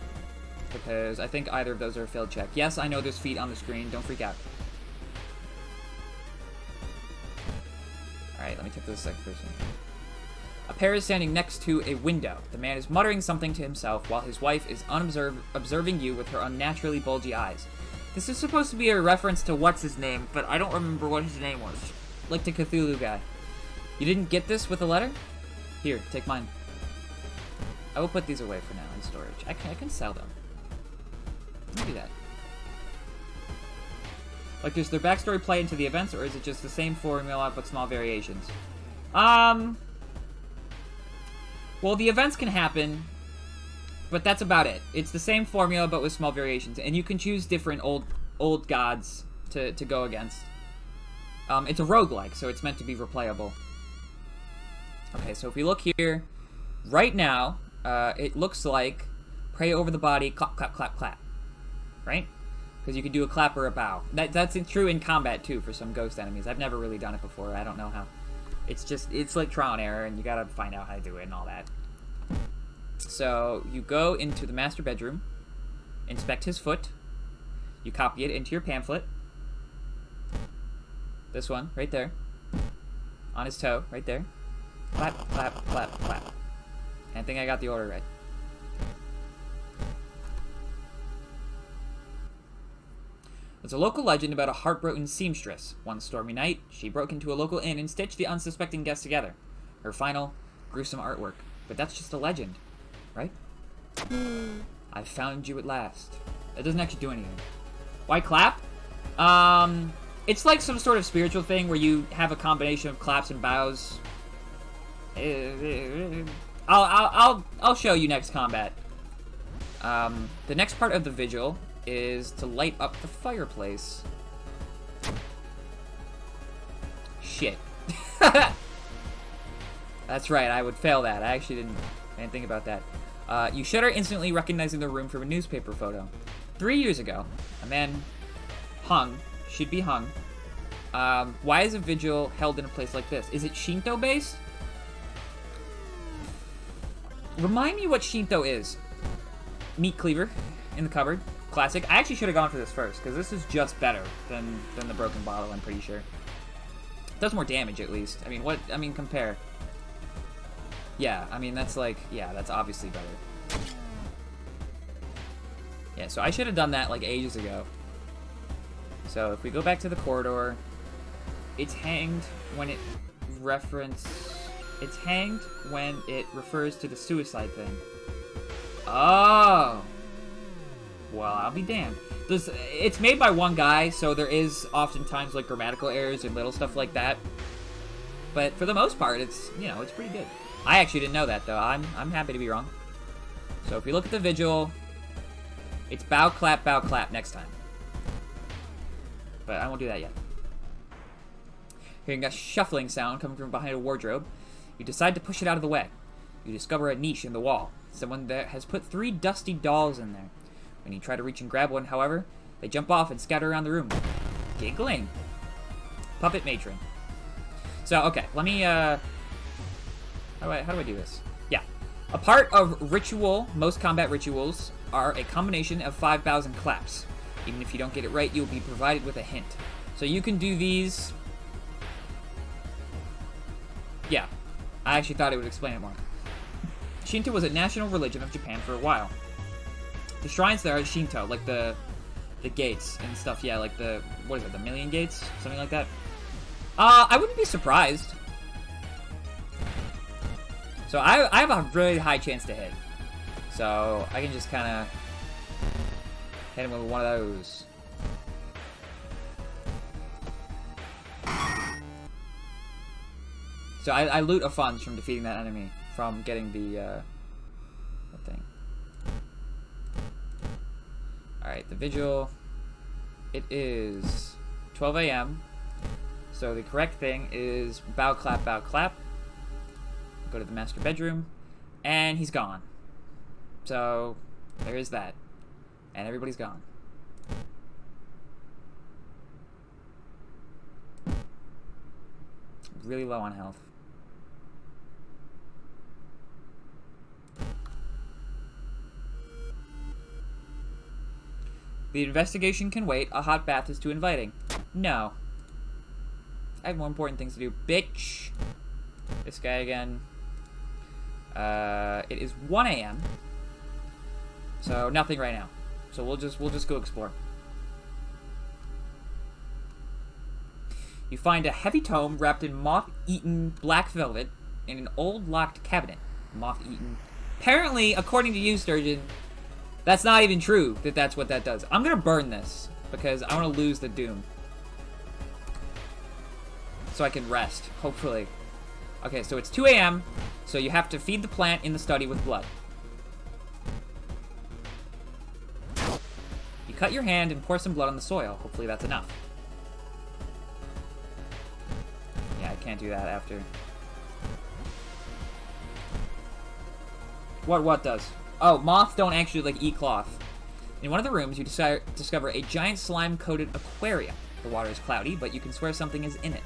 [SPEAKER 1] because I think either of those are a failed check. Yes, I know there's feet on the screen. Don't freak out. Alright, let me take this second person. A pair is standing next to a window. The man is muttering something to himself while his wife is observing you with her unnaturally bulgy eyes. This is supposed to be a reference to what's his name, but I don't remember what his name was. Like the Cthulhu guy. You didn't get this with a letter? Here, take mine. I will put these away for now in storage. I can sell them. Let me do that. Like, does their backstory play into the events, or is it just the same formula but small variations? Well, the events can happen, but that's about it. It's the same formula but with small variations, and you can choose different old gods to go against. It's a roguelike, so it's meant to be replayable. Okay, so if we look here, right now, it looks like pray over the body, clap, clap, clap, clap. Right? Because you can do a clap or a bow. That's true in combat, too, for some ghost enemies. I've never really done it before. I don't know how. It's like trial and error, and you gotta find out how to do it and all that. So, you go into the master bedroom, inspect his foot, you copy it into your pamphlet. This one, right there. On his toe, right there. Clap, clap, clap, clap. And I think I got the order right. There's a local legend about a heartbroken seamstress. One stormy night, she broke into a local inn and stitched the unsuspecting guests together. Her final, gruesome artwork. But that's just a legend, right? I found you at last. That doesn't actually do anything. Why clap? It's like some sort of spiritual thing where you have a combination of claps and bows. I'll show you next combat. The next part of the vigil is to light up the fireplace. Shit. That's right, I would fail that. I actually didn't think about that. You shudder instantly, recognizing the room from a newspaper photo. 3 years ago, a man should be hung. Why is a vigil held in a place like this? Is it Shinto based? Remind me what Shinto is. Meat cleaver in the cupboard. Classic. I actually should have gone for this first, because this is just better than the broken bottle, I'm pretty sure. Does more damage, at least. I mean, compare. Yeah, I mean, that's like, yeah, that's obviously better. Yeah, so I should have done that, like, ages ago. So, if we go back to the corridor, it's hanged when it It's hanged when it refers to the suicide thing. Oh! Well, I'll be damned. It's made by one guy, so there is oftentimes, like, grammatical errors and little stuff like that. But for the most part, it's, you know, it's pretty good. I actually didn't know that, though. I'm happy to be wrong. So if we look at the vigil, it's bow, clap, next time. But I won't do that yet. Hearing a shuffling sound coming from behind a wardrobe, you decide to push it out of the way. You discover a niche in the wall. Someone there has put 3 dusty dolls in there. When you try to reach and grab one, however, they jump off and scatter around the room. Giggling. Puppet matron. So, okay, let me, how do I do this? Yeah. A part of ritual, most combat rituals, are a combination of 5 bows and claps. Even if you don't get it right, you'll be provided with a hint. So you can do these. Yeah. I actually thought it would explain it more. Shinto was a national religion of Japan for a while. The shrines there are Shinto, like the gates and stuff. Yeah, like the, what is it, the Million Gates? Something like that. I wouldn't be surprised. So I have a really high chance to hit. So I can just kind of hit him with one of those. So I loot a funds from defeating that enemy, from getting the thing. Alright, the vigil. It is 12 a.m. So the correct thing is bow, clap, bow, clap. Go to the master bedroom. And he's gone. So there is that. And everybody's gone. Really low on health. The investigation can wait. A hot bath is too inviting. No. I have more important things to do. Bitch. This guy again. It is 1 a.m. So nothing right now. So we'll just go explore. You find a heavy tome wrapped in moth-eaten black velvet in an old locked cabinet. Moth-eaten. Apparently, according to you, Sturgeon, that's not even true that that's what that does. I'm gonna burn this because I want to lose the doom. So I can rest, hopefully. Okay, so it's 2 a.m., so you have to feed the plant in the study with blood. You cut your hand and pour some blood on the soil. Hopefully that's enough. Yeah, I can't do that after. What does? Oh, moths don't actually, like, eat cloth. In one of the rooms, you discover a giant slime-coated aquarium. The water is cloudy, but you can swear something is in it.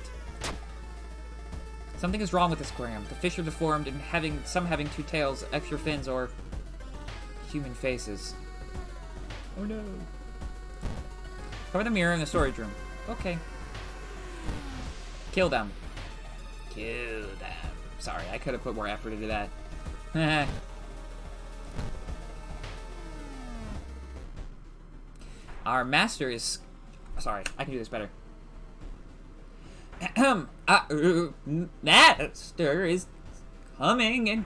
[SPEAKER 1] Something is wrong with this aquarium. The fish are deformed and some having 2 tails, extra fins, or human faces. Oh no. Cover the mirror in the storage room. Okay. Kill them. Kill them. Sorry, I could have put more effort into that. Our master is Sorry, I can do this better. Master is coming, and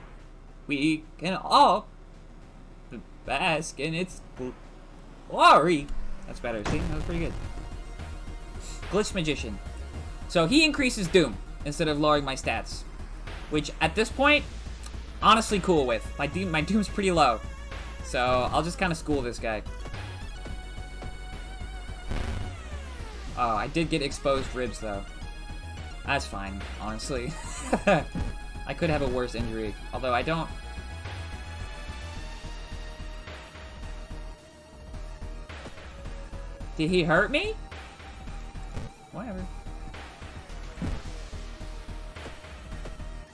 [SPEAKER 1] we can all bask in its glory. That's better. See, that was pretty good. Glitch Magician. So he increases Doom instead of lowering my stats, which at this point, honestly cool with. My Doom's pretty low, so I'll just kind of school this guy. Oh, I did get exposed ribs though. That's fine, honestly. I could have a worse injury, although I don't. Did he hurt me? Whatever.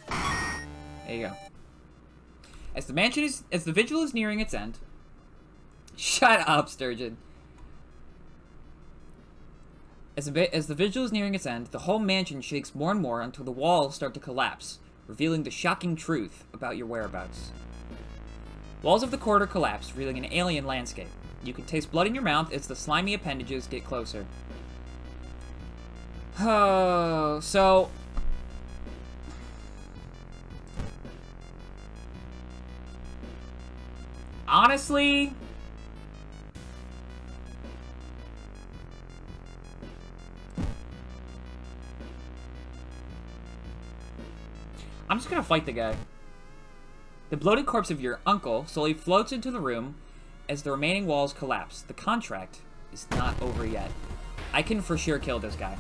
[SPEAKER 1] There you go. As the vigil is nearing its end. Shut up, Sturgeon. As the vigil is nearing its end, the whole mansion shakes more and more until the walls start to collapse, revealing the shocking truth about your whereabouts. Walls of the corridor collapse, revealing an alien landscape. You can taste blood in your mouth as the slimy appendages get closer. Oh, so... honestly... I'm just gonna fight the guy. The bloated corpse of your uncle slowly floats into the room as the remaining walls collapse. The contract is not over yet. I can for sure kill this guy.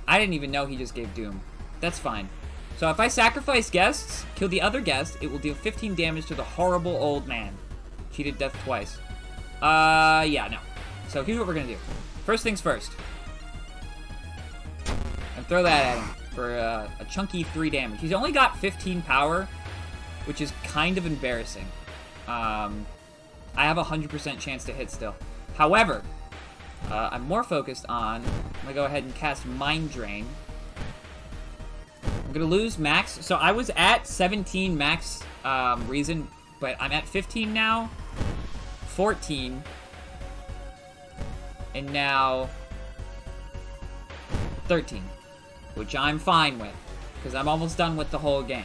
[SPEAKER 1] I didn't even know he just gave Doom. That's fine. So if I sacrifice guests, kill the other guest, it will deal 15 damage to the horrible old man. Cheated death twice. Yeah, no. So here's what we're gonna do. First things first. And throw that at him for a chunky 3 damage. He's only got 15 power, which is kind of embarrassing. I have a 100% chance to hit still. However, I'm more focused on... I'm gonna go ahead and cast Mind Drain. I'm gonna lose max. So I was at 17 max reason, but I'm at 15 now, 14, and now 13, which I'm fine with, because I'm almost done with the whole game.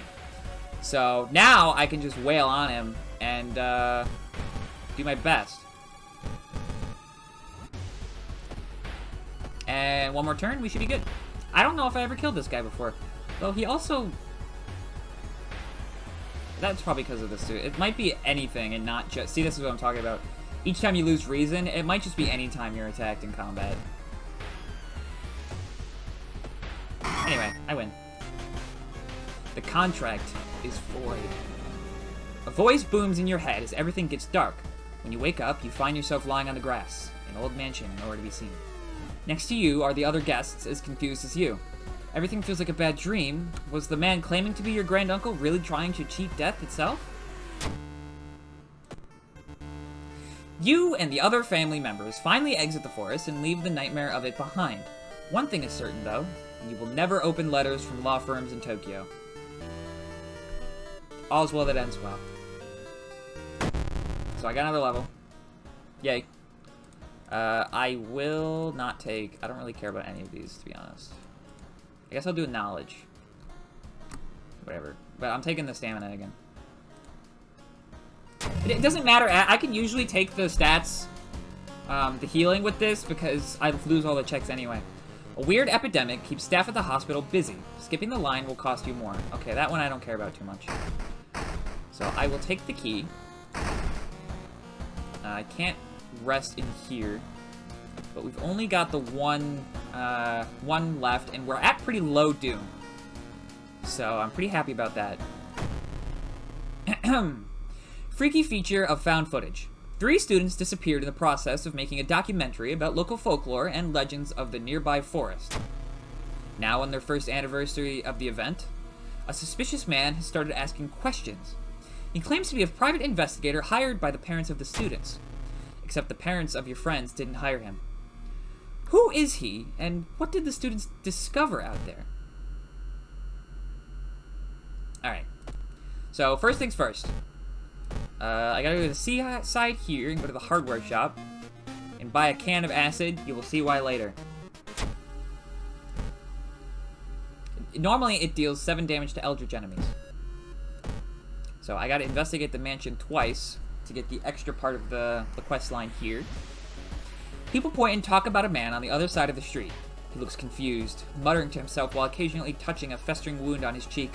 [SPEAKER 1] So now I can just wail on him and do my best. And one more turn, we should be good. I don't know if I ever killed this guy before. Though he also... that's probably because of this, too. It might be anything and not just... see, this is what I'm talking about. Each time you lose reason, it might just be any time you're attacked in combat. Anyway, I win. The contract is void. A voice booms in your head as everything gets dark. When you wake up, you find yourself lying on the grass. An old mansion, nowhere to be seen. Next to you are the other guests, as confused as you. Everything feels like a bad dream. Was the man claiming to be your granduncle really trying to cheat death itself? You and the other family members finally exit the forest and leave the nightmare of it behind. One thing is certain, though. You will never open letters from law firms in Tokyo. All's well that ends well. So I got another level. Yay. I will not take... I don't really care about any of these, to be honest. I guess I'll do knowledge. Whatever. But I'm taking the stamina again. It doesn't matter. I can usually take the stats, the healing with this, because I lose all the checks anyway. A weird epidemic keeps staff at the hospital busy. Skipping the line will cost you more. Okay, that one I don't care about too much. So I will take the key. I can't rest in here, but we've only got the one left, and we're at pretty low doom. So I'm pretty happy about that. Freaky feature of found footage. 3 students disappeared in the process of making a documentary about local folklore and legends of the nearby forest. Now on their first anniversary of the event, a suspicious man has started asking questions. He claims to be a private investigator hired by the parents of the students. Except the parents of your friends didn't hire him. Who is he, and what did the students discover out there? Alright. So, first things first. I gotta go to the seaside here and go to the hardware shop. and buy a can of acid. You will see why later. Normally, it deals 7 damage to Eldritch enemies. So I gotta investigate the mansion twice to get the extra part of the quest line here. People point and talk about a man on the other side of the street. He looks confused, muttering to himself while occasionally touching a festering wound on his cheek.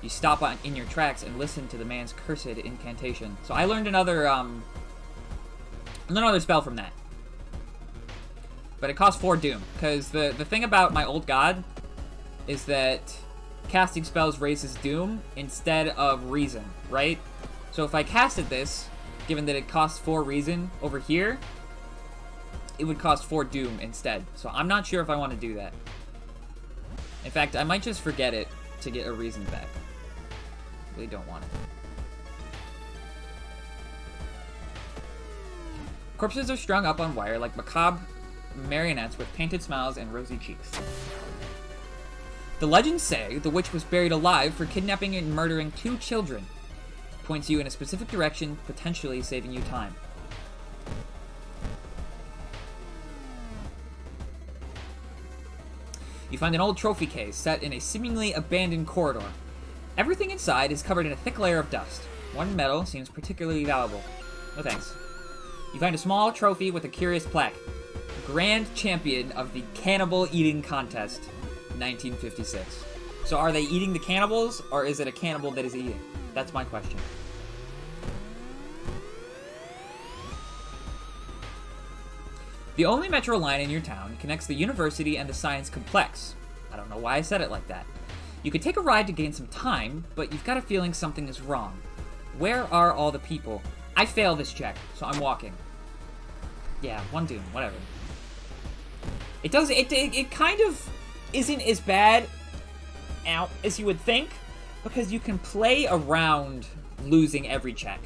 [SPEAKER 1] You stop in your tracks and listen to the man's cursed incantation. So I learned another spell from that. But it costs 4 doom, because the thing about my old god is that casting spells raises doom instead of reason, right? So if I casted this, given that it costs 4 reason over here, it would cost 4 doom instead. So I'm not sure if I want to do that. In fact, I might just forget it to get a reason back. Really don't want it. Corpses are strung up on wire like macabre marionettes with painted smiles and rosy cheeks. The legends say the witch was buried alive for kidnapping and murdering 2 children. Points you in a specific direction, potentially saving you time. You find an old trophy case set in a seemingly abandoned corridor. Everything inside is covered in a thick layer of dust. One medal seems particularly valuable. No thanks. You find a small trophy with a curious plaque. Grand Champion of the Cannibal Eating Contest, 1956. So are they eating the cannibals, or is it a cannibal that is eating? That's my question. The only metro line in your town connects the university and the science complex. I don't know why I said it like that. You could take a ride to gain some time, but you've got a feeling something is wrong. Where are all the people? I failed this check, so I'm walking. Yeah, 1 doom, whatever. It kind of isn't as bad as you would think, because you can play around losing every check,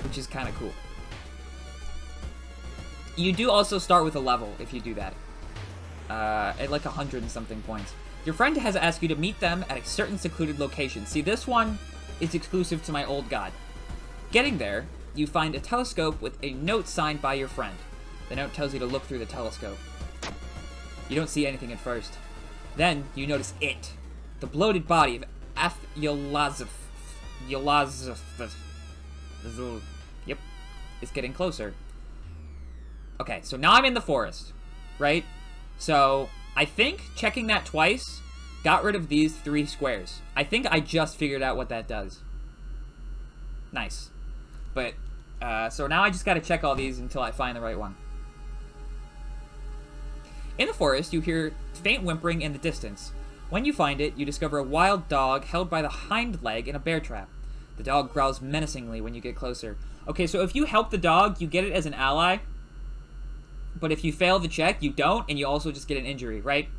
[SPEAKER 1] which is kind of cool. You do also start with a level if you do that, at like 100 and something points. Your friend has asked you to meet them at a certain secluded location. See, this one is exclusive to my old god. Getting there, you find a telescope with a note signed by your friend. The note tells you to look through the telescope. You don't see anything at first. Then, you notice it. The bloated body of Yolazov. Yep. It's getting closer. Okay, so now I'm in the forest, right? So, I think checking that twice got rid of these 3 squares. I think I just figured out what that does. Nice. But, so now I just gotta check all these until I find the right one. In the forest, you hear faint whimpering in the distance. When you find it, you discover a wild dog held by the hind leg in a bear trap. The dog growls menacingly when you get closer. Okay, so if you help the dog, you get it as an ally. But if you fail the check, you don't, and you also just get an injury, right?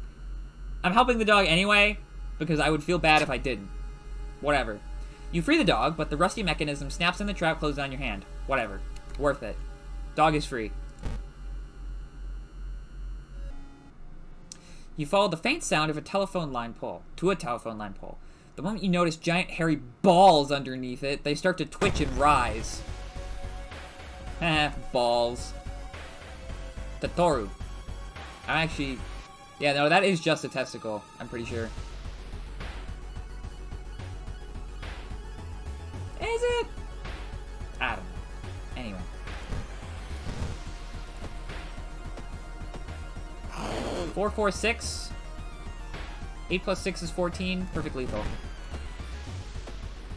[SPEAKER 1] I'm helping the dog anyway, because I would feel bad if I didn't. Whatever. You free the dog, but the rusty mechanism snaps in the trap closed on your hand. Whatever. Worth it. Dog is free. You follow the faint sound of a telephone line pole. The moment you notice giant hairy balls underneath it, they start to twitch and rise. Balls. Tatoru. I'm actually... Yeah, no, that is just a testicle, I'm pretty sure. Is it? I don't know. Anyway. 4, 4, 6. 8 plus 6 is 14. Perfect lethal.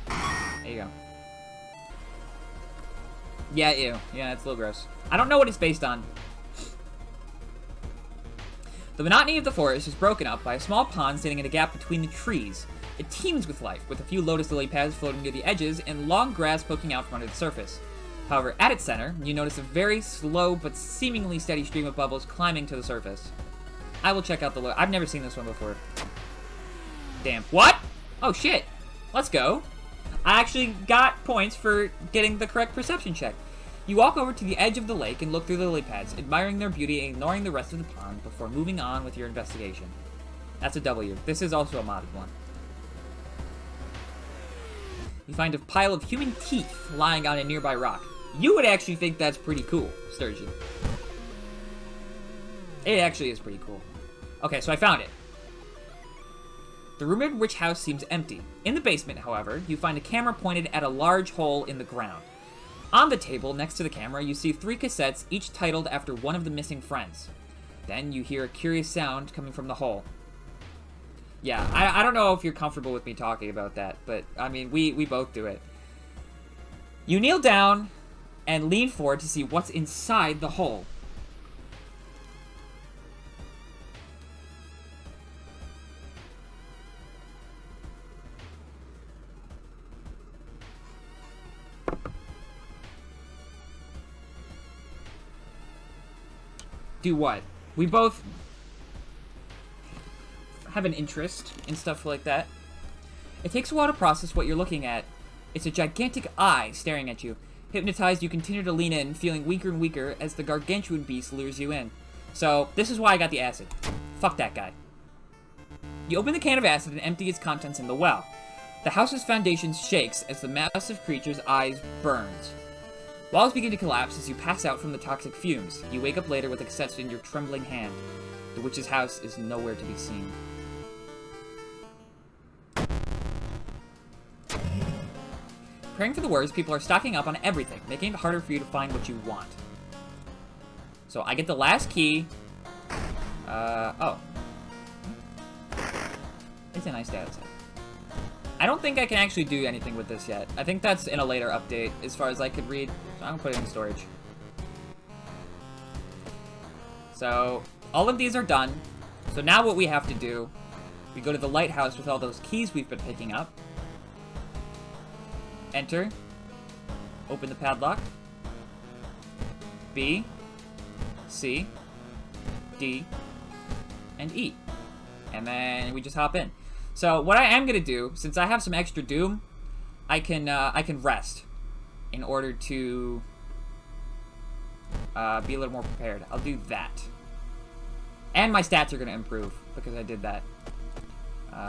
[SPEAKER 1] There you go. Yeah, ew. Yeah, it's a little gross. I don't know what it's based on. The monotony of the forest is broken up by a small pond standing in a gap between the trees. It teems with life, with a few lotus lily pads floating near the edges and long grass poking out from under the surface. However, at its center, you notice a very slow but seemingly steady stream of bubbles climbing to the surface. I will check out the I've never seen this one before. Damn. What? Oh, shit. Let's go. I actually got points for getting the correct perception check. You walk over to the edge of the lake and look through the lily pads, admiring their beauty and ignoring the rest of the pond before moving on with your investigation. That's a W. This is also a modded one. You find a pile of human teeth lying on a nearby rock. You would actually think that's pretty cool, Sturgeon. It actually is pretty cool. Okay, so I found it. The rumored witch house seems empty. In the basement, however, you find a camera pointed at a large hole in the ground. On the table, next to the camera, you see 3 cassettes, each titled after one of the missing friends. Then you hear a curious sound coming from the hole. Yeah, I don't know if you're comfortable with me talking about that, but, I mean, we both do it. You kneel down and lean forward to see what's inside the hole. Do what? We both have an interest in stuff like that. It takes a while to process what you're looking at. It's a gigantic eye staring at you. Hypnotized, you continue to lean in, feeling weaker and weaker as the gargantuan beast lures you in. So, this is why I got the acid. Fuck that guy. You open the can of acid and empty its contents in the well. The house's foundation shakes as the massive creature's eyes burns. Walls begin to collapse as you pass out from the toxic fumes. You wake up later with a cassette in your trembling hand. The witch's house is nowhere to be seen. Praying for the worst, people are stocking up on everything, making it harder for you to find what you want. So I get the last key. Oh. It's a nice day outside. I don't think I can actually do anything with this yet. I think that's in a later update, as far as I could read. So I'm gonna put it in storage. So, all of these are done. So now what we have to do, we go to the lighthouse with all those keys we've been picking up. Enter. Open the padlock. B, C, D, and E. And then we just hop in. So what I am gonna do, since I have some extra doom, I can rest in order to be a little more prepared. I'll do that. And my stats are gonna improve because I did that.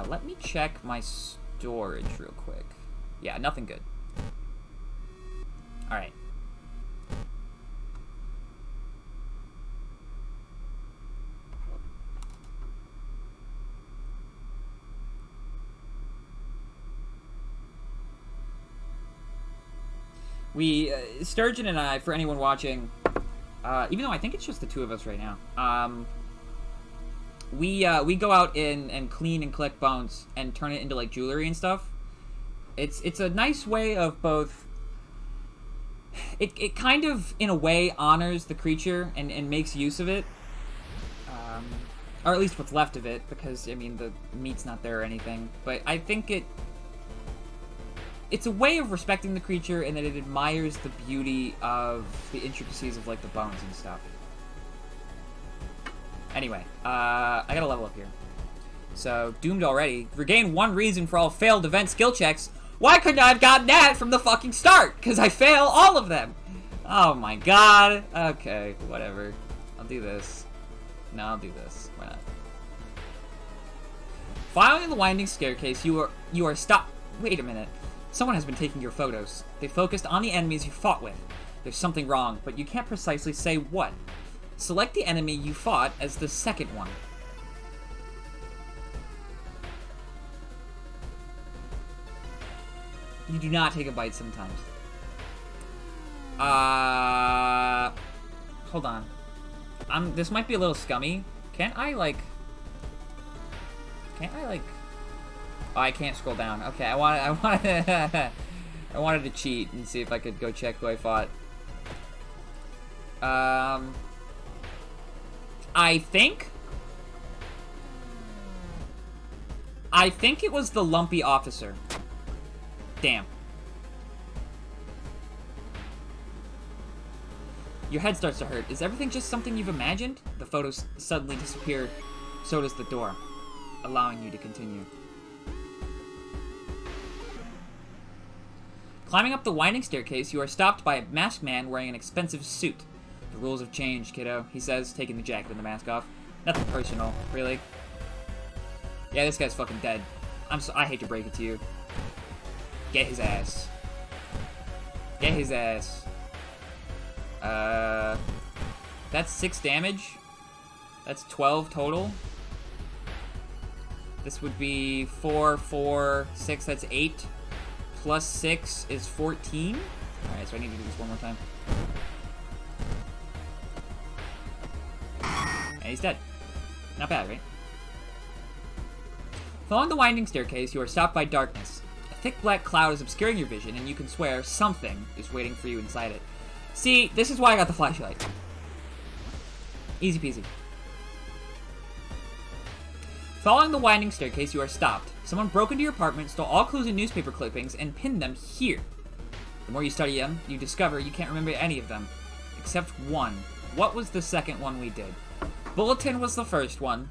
[SPEAKER 1] Let me check my storage real quick. Yeah, nothing good. Alright. Sturgeon and I, for anyone watching, even though I think it's just the two of us right now, we go out and clean and collect bones and turn it into, like, jewelry and stuff. It's a nice way of both... It kind of, in a way, honors the creature and makes use of it. Or at least what's left of it, because, I mean, the meat's not there or anything. But I think it's a way of respecting the creature in that it admires the beauty of the intricacies of, like, the bones and stuff. Anyway, I gotta level up here. So, doomed already. Regain 1 reason for all failed event skill checks. Why couldn't I have gotten that from the fucking start? Because I fail all of them. Oh my god. Okay, whatever. I'll do this. No, I'll do this. Why not? Following the winding staircase, you are stopped. Wait a minute. Someone has been taking your photos. They focused on the enemies you fought with. There's something wrong, but you can't precisely say what. Select the enemy you fought as the second one. You do not take a bite sometimes. Hold on. This might be a little scummy. Can't I, like... Oh, I can't scroll down. Okay, I wanted to cheat and see if I could go check who I fought. I think it was the lumpy officer. Damn. Your head starts to hurt. Is everything just something you've imagined? The photos suddenly disappear. So does the door, allowing you to continue. Climbing up the winding staircase, you are stopped by a masked man wearing an expensive suit. The rules have changed, kiddo, he says, taking the jacket and the mask off. Nothing personal, really. Yeah, this guy's fucking dead. I hate to break it to you. Get his ass. Get his ass. That's 6 damage. That's 12 total. This would be 4, 4, 6, that's 8. Plus 6 is 14. Alright, so I need to do this one more time. And he's dead. Not bad, right? Following the winding staircase, you are stopped by darkness. A thick black cloud is obscuring your vision, and you can swear something is waiting for you inside it. See, this is why I got the flashlight. Easy peasy. Following the winding staircase, you are stopped. Someone broke into your apartment, stole all clues and newspaper clippings, and pinned them here. The more you study them, you discover you can't remember any of them. Except one. What was the second one we did? Bulletin was the first one.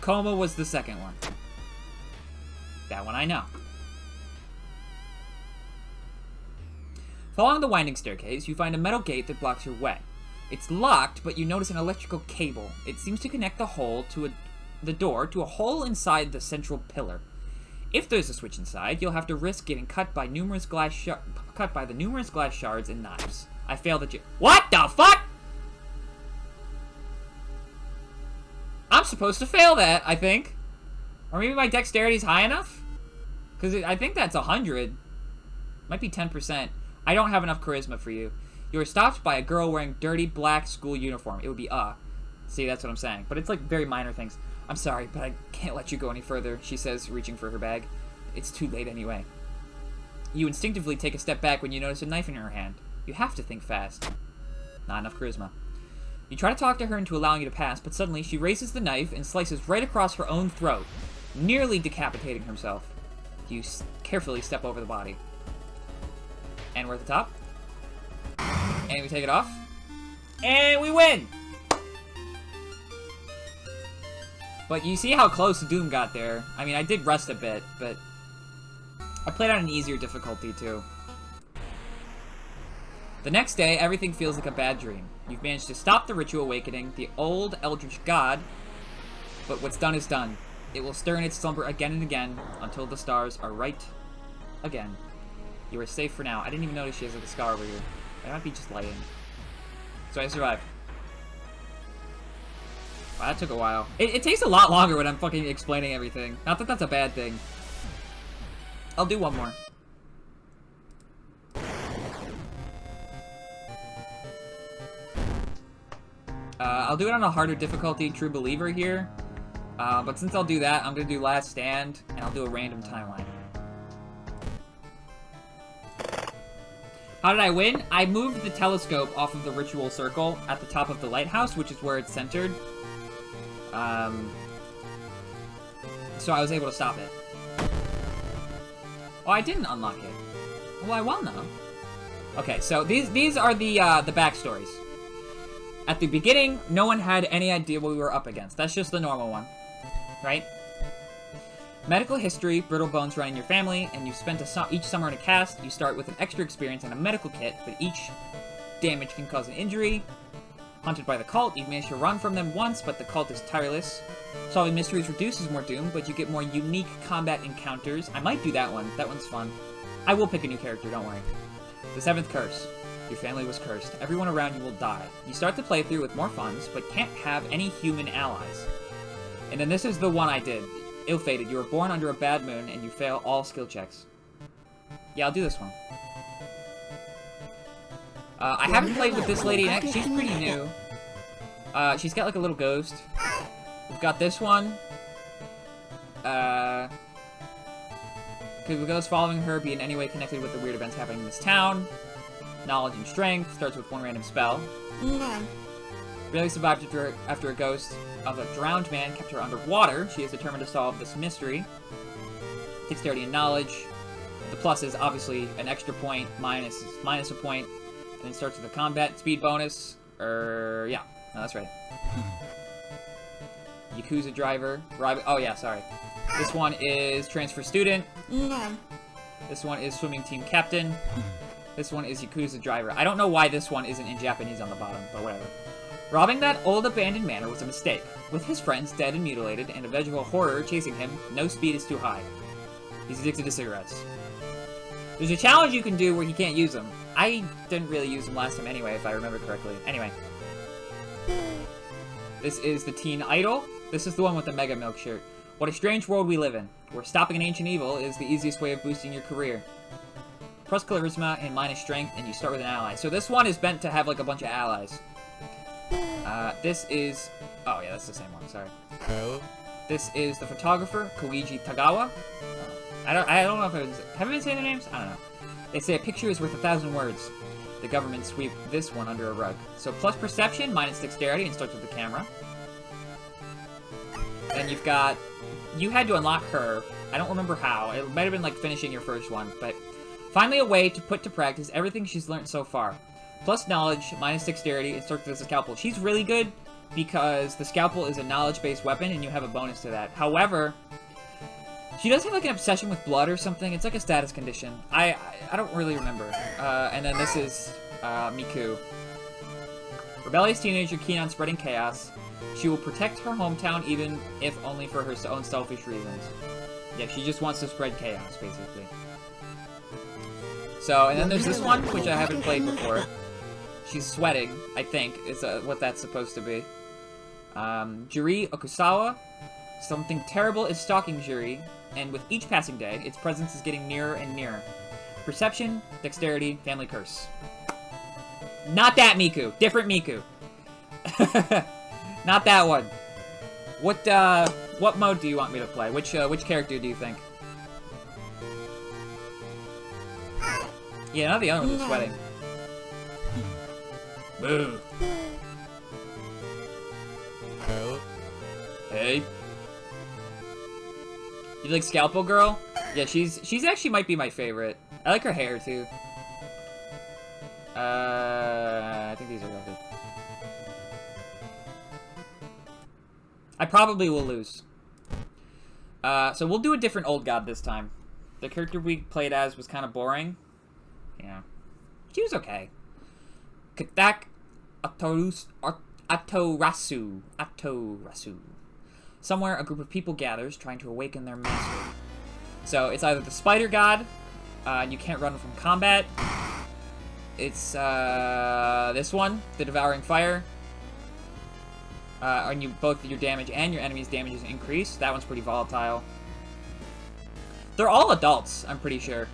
[SPEAKER 1] Coma was the second one. That one I know. Following the winding staircase, you find a metal gate that blocks your way. It's locked, but you notice an electrical cable. It seems to connect the door to a hole inside the central pillar. If there's a switch inside, you'll have to risk getting cut by the numerous glass shards and knives. I failed at you. What the fuck? I'm supposed to fail that, I think. Or maybe my dexterity's high enough? Because I think that's 100. Might be 10%. I don't have enough charisma for you. You are stopped by a girl wearing dirty black school uniform. It would be See, that's what I'm saying. But it's like very minor things. I'm sorry, but I can't let you go any further, she says, reaching for her bag. It's too late anyway. You instinctively take a step back when you notice a knife in her hand. You have to think fast. Not enough charisma. You try to talk to her into allowing you to pass, but suddenly she raises the knife and slices right across her own throat, nearly decapitating herself. You carefully step over the body. And we're at the top. And we take it off. And we win! But you see how close Doom got there. I mean, I did rest a bit, but I played on an easier difficulty, too. The next day, everything feels like a bad dream. You've managed to stop the ritual awakening, the old eldritch god, but what's done is done. It will stir in its slumber again and again until the stars are right again. You are safe for now. I didn't even notice she has like a scar over here. That might be just lighting. So I survived. Wow, that took a while. It takes a lot longer when I'm fucking explaining everything. Not that that's a bad thing. I'll do one more. I'll do it on a harder difficulty, True Believer here. But since I'll do that, I'm gonna do Last Stand, and I'll do a random timeline. How did I win? I moved the telescope off of the ritual circle at the top of the lighthouse, which is where it's centered. So I was able to stop it. Oh, I didn't unlock it. Well, I won though. Okay, so these are the backstories. At the beginning, no one had any idea what we were up against. That's just the normal one, right? Medical history, brittle bones run in your family, and you've spent each summer in a cast. You start with an extra experience and a medical kit, but each damage can cause an injury. Hunted by the cult, you've managed to run from them once, but the cult is tireless. Solving mysteries reduces more doom, but you get more unique combat encounters. I might do that one. That one's fun. I will pick a new character, don't worry. The 7th curse. Your family was cursed. Everyone around you will die. You start the playthrough with more funds, but can't have any human allies. And then this is the one I did. Ill-fated. You were born under a bad moon, and you fail all skill checks. Yeah, I'll do this one. I haven't played with this lady yet. She's pretty new. She's got like a little ghost. We've got this one. Could those following her be in any way connected with the weird events happening in this town? Knowledge and strength. Starts with one random spell.
[SPEAKER 2] No.
[SPEAKER 1] Barely survived after a ghost of a drowned man kept her underwater. She is determined to solve this mystery. Dexterity and knowledge. The plus is obviously an extra point, minus a point. And then starts with a combat speed bonus. Yeah. No, that's right. Yakuza driver. Oh, yeah, sorry. This one is transfer student.
[SPEAKER 2] No.
[SPEAKER 1] This one is swimming team captain. This one is Yakuza driver. I don't know why this one isn't in Japanese on the bottom, but whatever. Robbing that old abandoned manor was a mistake. With his friends dead and mutilated and a vengeful horror chasing him, no speed is too high. He's addicted to cigarettes. There's a challenge you can do where he can't use them. I didn't really use them last time anyway, if I remember correctly. Anyway. This is the Teen Idol. This is the one with the Mega Milk shirt. What a strange world we live in, where stopping an ancient evil is the easiest way of boosting your career. Plus charisma and minus strength, and you start with an ally. So this one is meant to have like a bunch of allies. This is... Oh yeah, that's the same one, sorry. This is the photographer, Koichi Tagawa. I don't know if it was... Have I been saying their names? I don't know. They say a picture is worth 1,000 words. The government sweep this one under a rug. So plus perception, minus dexterity, and starts with the camera. Then you've got... You had to unlock her. I don't remember how. It might have been like finishing your first one, but... Finally a way to put to practice everything she's learned so far. Plus knowledge, minus dexterity, and starts with the scalpel. She's really good because the scalpel is a knowledge-based weapon, and you have a bonus to that. However... She does have like an obsession with blood or something. It's like a status condition. I don't really remember. And then this is Miku. Rebellious teenager keen on spreading chaos. She will protect her hometown even if only for her own selfish reasons. Yeah, she just wants to spread chaos, basically. So, and then there's this one, which I haven't played before. She's sweating, I think, is what that's supposed to be. Juri Okusawa. Something terrible is stalking Juri, and with each passing day, its presence is getting nearer and nearer. Perception, dexterity, family curse. Not that Miku. Different Miku. Not that one. What mode do you want me to play? Which character do you think? Yeah, not the other one that's sweating. Boo. Hey. You like Scalpel Girl? Yeah, she's actually might be my favorite. I like her hair too. I think these are real good. I probably will lose. So we'll do a different old god this time. The character we played as was kind of boring. Yeah. She was okay. Katak Atorasu. Somewhere, a group of people gathers, trying to awaken their master. So, it's either the Spider God, and you can't run from combat. It's, this one, the Devouring Fire. And both your damage and your enemy's damage is increased. That one's pretty volatile. They're all adults, I'm pretty sure.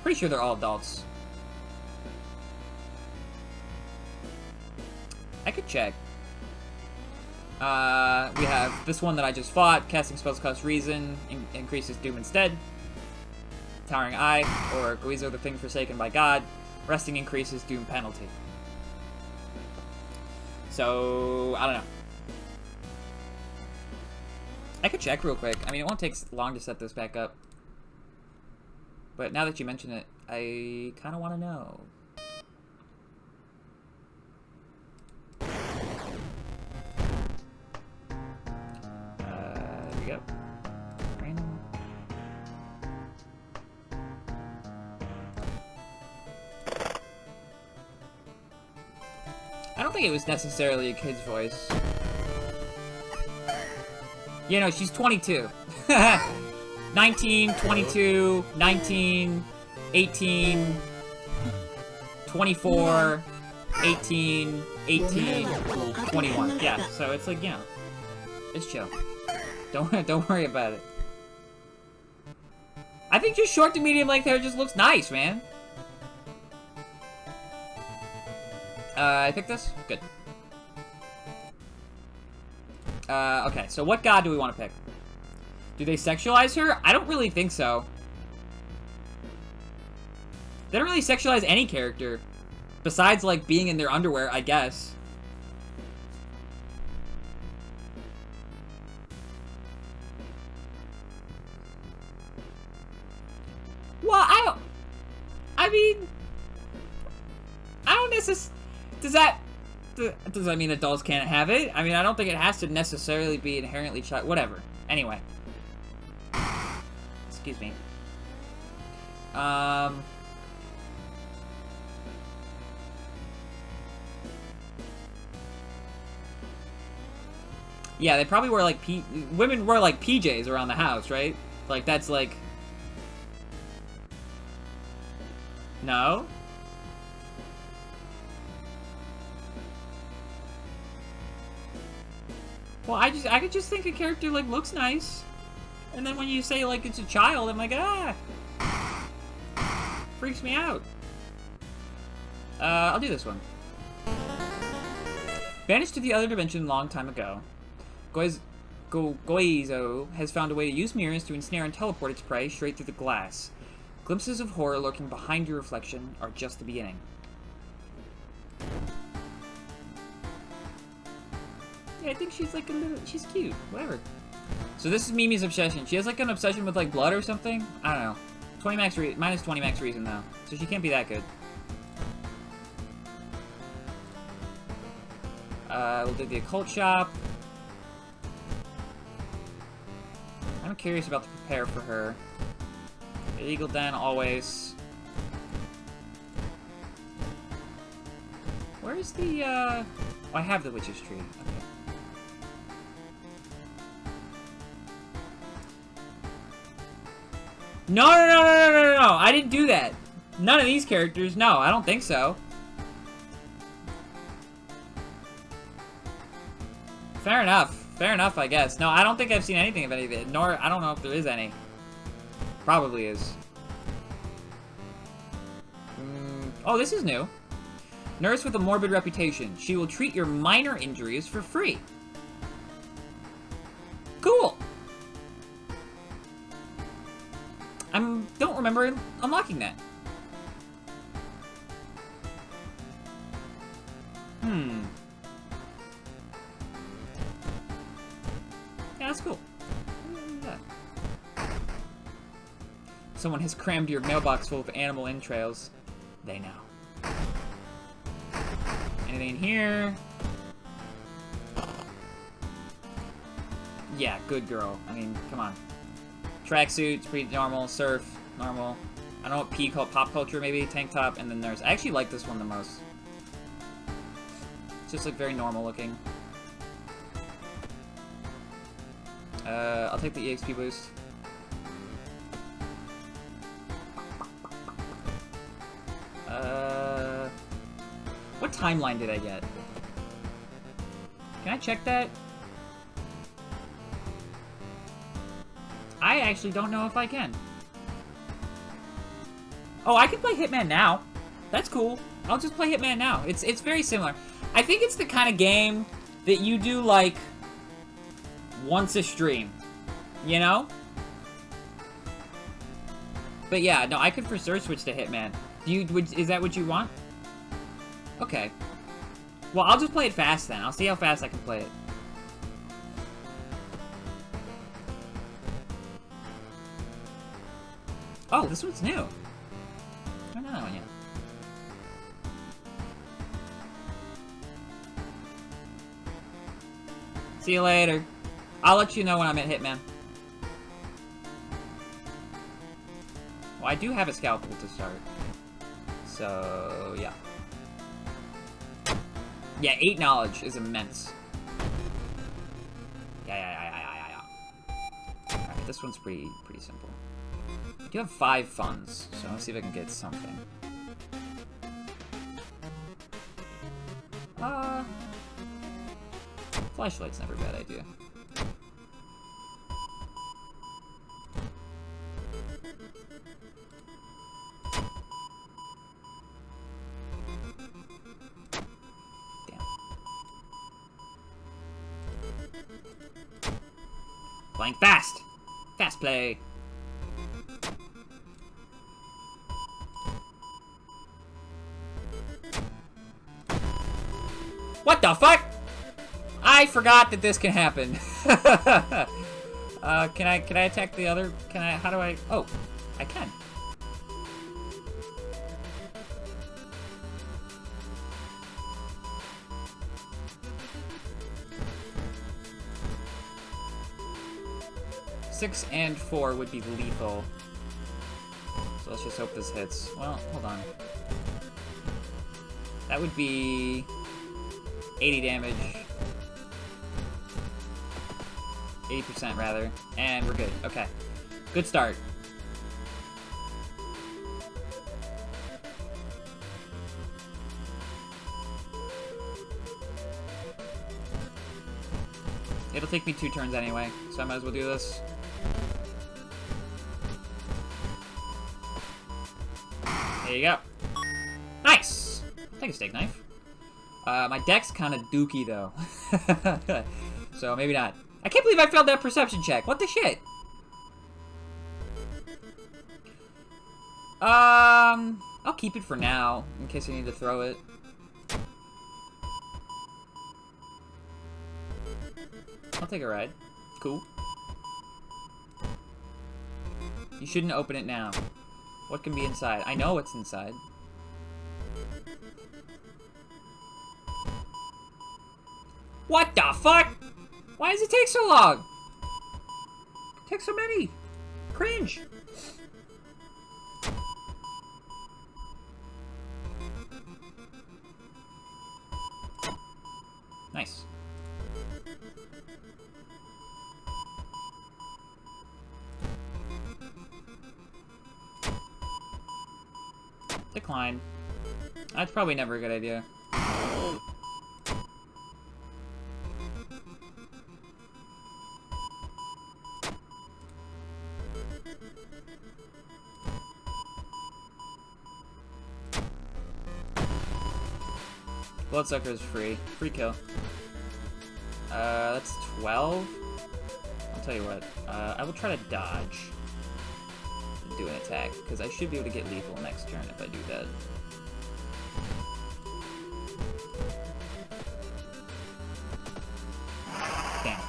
[SPEAKER 1] Pretty sure they're all adults. I could check. We have this one that I just fought. Casting spells cost reason, increases doom instead. Towering Eye, or Guizo the Thing Forsaken by God. Resting increases doom penalty. So, I don't know. I could check real quick. I mean, it won't take long to set this back up. But now that you mention it, I kind of want to know. There we go. Random. I don't think it was necessarily a kid's voice. You know, she's 22. 19, 22, 19, 18, 24, 18, 18, 21. Yeah, so it's like, you know, it's chill. Don't worry about it. I think just short to medium length hair just looks nice, man. I picked this? Good. Okay, so what god do we want to pick? Do they sexualize her? I don't really think so. They don't really sexualize any character. Besides, like, being in their underwear, I guess. Well, I mean... I don't necessarily... Does that mean adults can't have it? I mean, I don't think it has to necessarily be inherently child... Whatever. Anyway. Excuse me. Yeah, they probably wear, like, women wear, like, PJs around the house, right? Like, that's, like... No? Well, I could just think a character, like, looks nice. And then when you say, like, it's a child, I'm like, ah! Freaks me out. I'll do this one. Vanished to the other dimension a long time ago, Goizo has found a way to use mirrors to ensnare and teleport its prey straight through the glass. Glimpses of horror lurking behind your reflection are just the beginning. Yeah, I think she's like a little... She's cute. Whatever. So this is Mimi's obsession. She has like an obsession with like blood or something? I don't know. Minus 20 max reason though. So she can't be that good. We'll do the occult shop. I'm curious about the prepare for her. Illegal den, always. Where's the, Oh, I have the witch's tree. Okay. No! I didn't do that. None of these characters. No, I don't think so. Fair enough, I guess. No, I don't think I've seen anything of any of it, nor, I don't know if there is any. Probably is. Oh, this is new. Nurse with a morbid reputation. She will treat your minor injuries for free. Cool! I don't remember unlocking that. Yeah, that's cool. Yeah. Someone has crammed your mailbox full of animal entrails. They know. Anything in here? Yeah, good girl. I mean, come on. Tracksuits, pretty normal. Surf, normal. I don't know what P called, pop culture maybe. Tank top, and then there's... I actually like this one the most. It's just like very normal looking. I'll take the EXP boost. What timeline did I get? Can I check that? I actually don't know if I can. Oh, I can play Hitman now. That's cool. I'll just play Hitman now. It's very similar. I think it's the kind of game that you do, like, once a stream. You know? But yeah, no, I could for sure switch to Hitman. Is that what you want? Okay. Well, I'll just play it fast then. I'll see how fast I can play it. Oh, this one's new. I don't know that one yet. See you later. I'll let you know when I'm at Hitman. Well, I do have a scalpel to start. So, yeah. Yeah, 8 knowledge is immense. Yeah. Alright, this one's pretty simple. I do have 5 funds, so let's see if I can get something. Flashlight's never a bad idea. Playing fast! Fast play! What the fuck? I forgot that this can happen. Can I attack the other? How do I? Oh, I can. Six and 4 would be lethal. So let's just hope this hits. Well, hold on. That would be 80 damage. 80% rather. And we're good. Okay. Good start. It'll take me 2 turns anyway, so I might as well do this. There you go. Nice! I'll take a steak knife. My deck's kind of dookie, though. So maybe not. I can't believe I failed that perception check. What the shit? I'll keep it for now, in case I need to throw it. I'll take a ride. Cool. You shouldn't open it now. What can be inside? I know what's inside. What the fuck? Why does it take so long? It takes so many. Cringe. Nice. Decline. That's probably never a good idea. Bloodsucker is free. Free kill. That's 12. I'll tell you what. I will try to dodge. Do an attack, because I should be able to get lethal next turn if I do that. Damn.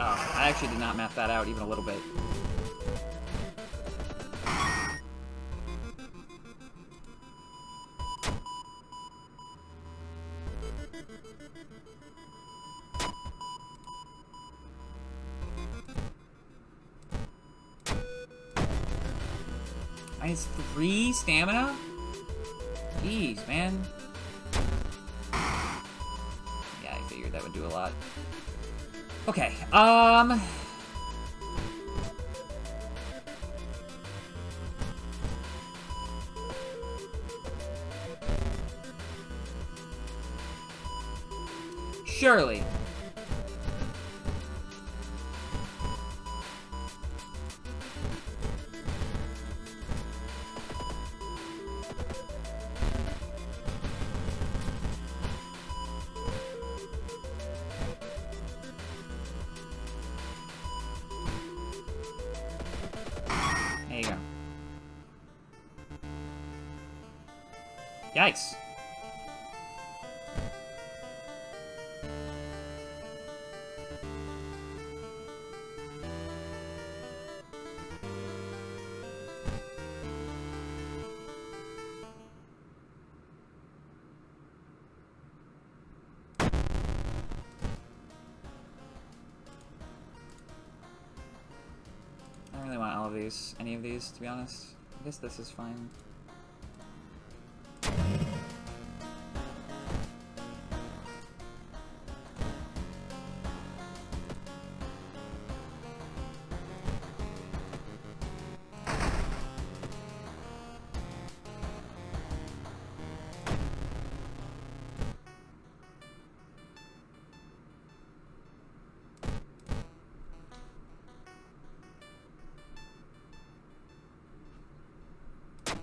[SPEAKER 1] Oh, I actually did not map that out even a little bit. Minus 3 stamina? Jeez, man. Yeah, I figured that would do a lot. Okay, surely. There you go. Yikes. I don't really want all of these, any of these, to be honest. I guess this is fine.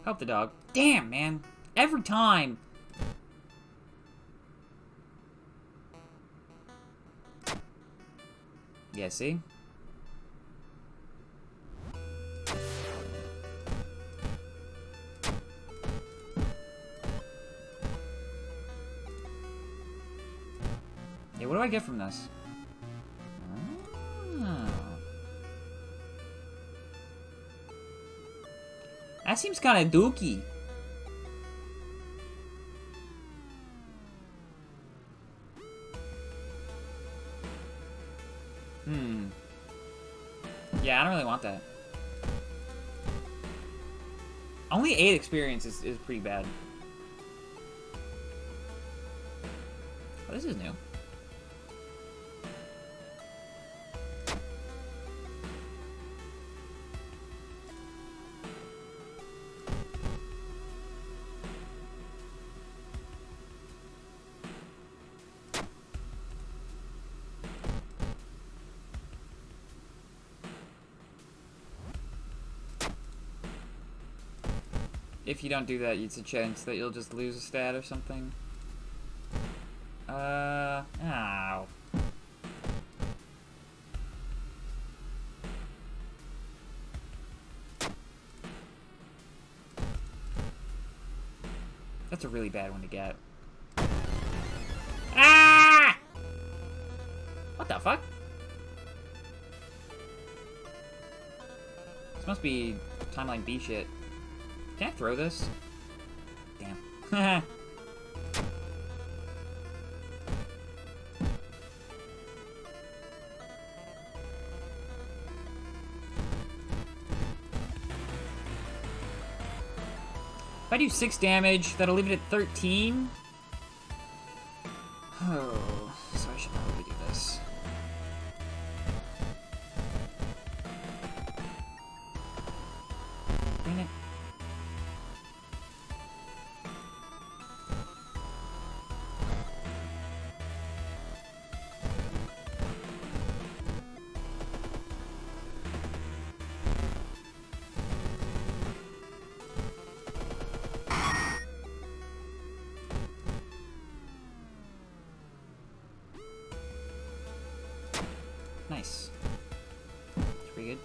[SPEAKER 1] Help the dog. Damn, man. Every time. Yeah, see? Yeah, what do I get from this? Oh. That seems kind of dookie. Yeah, I don't really want that. Only 8 experience is pretty bad. Oh, this is new. if you don't do that, it's a chance that you'll just lose a stat or something. Ow. That's a really bad one to get. Ah! What the fuck? This must be timeline B shit. Can I throw this? Damn. If I do 6 damage, that'll leave it at 13. Oh, so I should probably do this. Dang it. Nice. That's pretty good.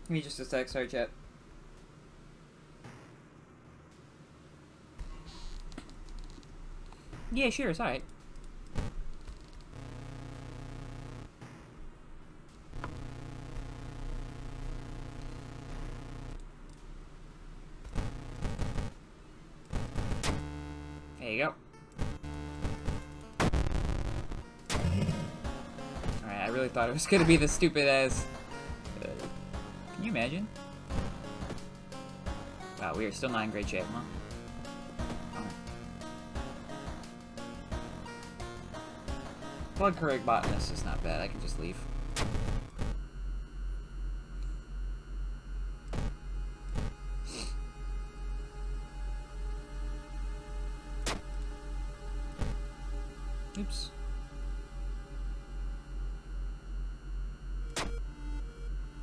[SPEAKER 1] Give me just a sec, sorry chat. Yeah, sure, it's alright. There you go. Alright, I really thought it was gonna be the stupid ass. Can you imagine? Wow, we are still not in great shape, huh? Blood Couric Botanist is not bad, I can just leave. Oops.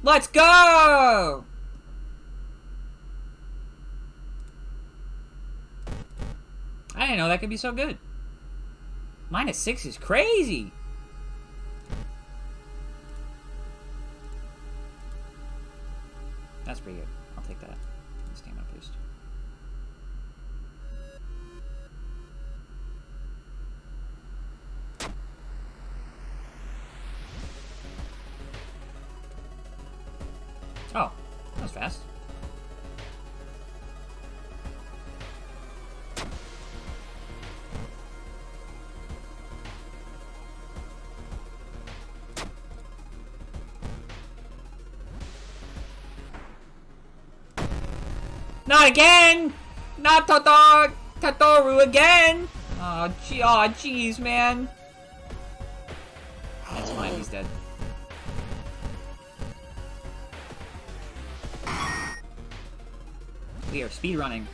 [SPEAKER 1] Let's go! I didn't know that could be so good. -6 is crazy! That's pretty good. I'll take that. Stamina boost. Oh, that was fast. Not again! Not Tatoru again! Oh, jeez, man. That's fine, he's dead. We are speedrunning.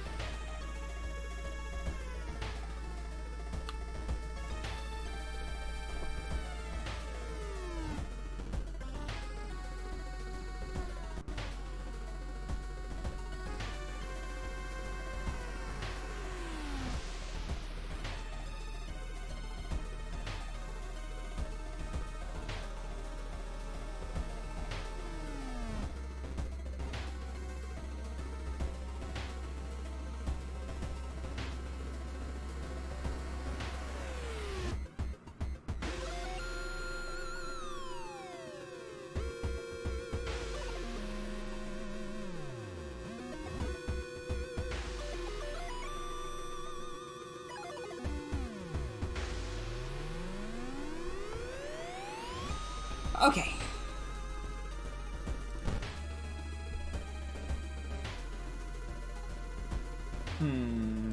[SPEAKER 1] Okay.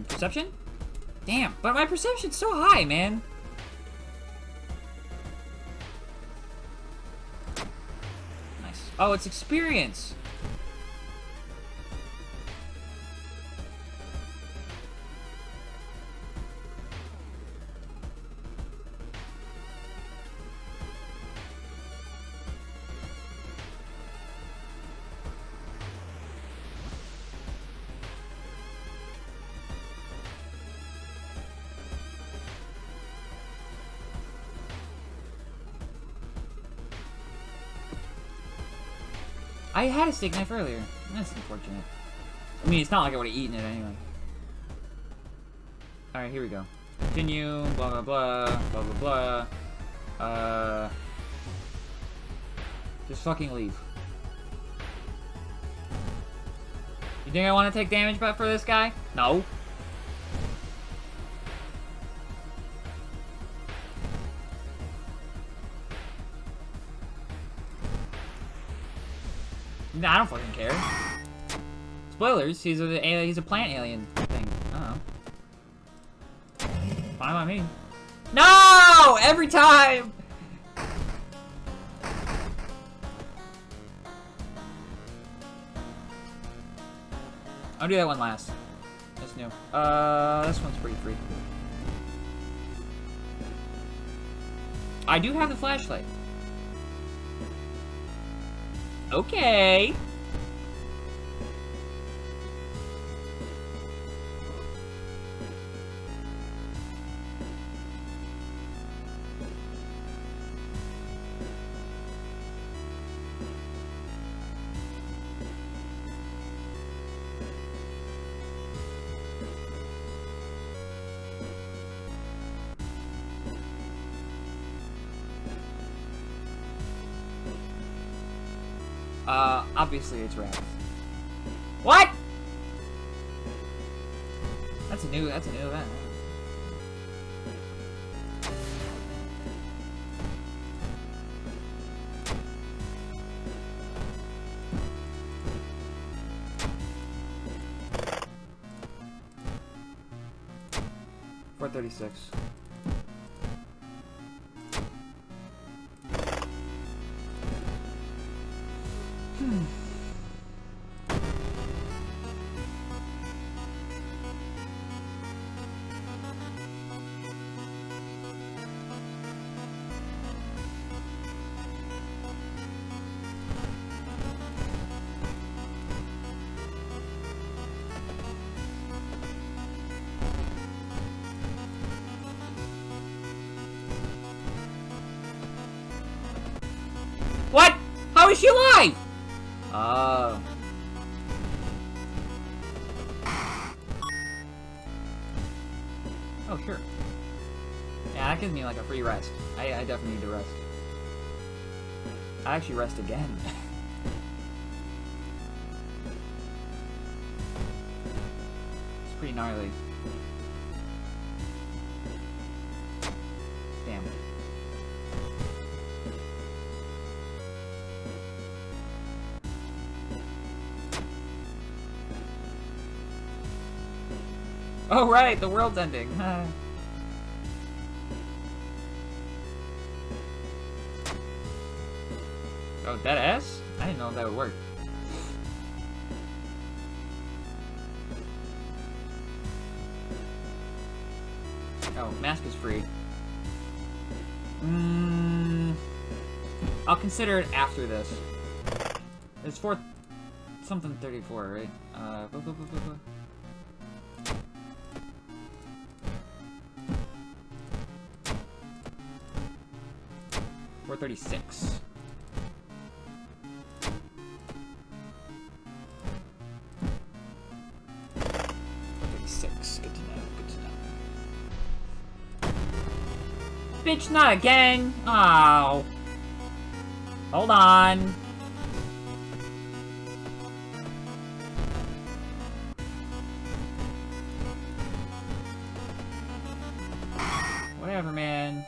[SPEAKER 1] Perception? Damn, but my perception's so high, man. Nice. Oh, it's experience. I had a steak knife earlier. That's unfortunate. I mean, it's not like I would have eaten it anyway. Alright, here we go. Continue, blah blah blah, blah blah blah. Just fucking leave. You think I want to take damage but for this guy? No. Nah, I don't fucking care. Spoilers, he's a plant alien thing. I don't know. Fine by me. No! Every time! I'll do that one last. That's new. This one's pretty free. I do have the flashlight. Okay. Obviously it's red. What? That's a new event. $436. What? How is she alive? Oh, sure. Yeah, that gives me like a free rest. I definitely need to rest. I actually rest again. It's pretty gnarly. Damn. Oh right, the world's ending. Oh, dead ass? I didn't know if that would work. Oh, mask is free. I'll consider it after this. It's for something 34, right? 436. Good to know, good to know. Bitch, not again! Oh. Hold on. Whatever, man.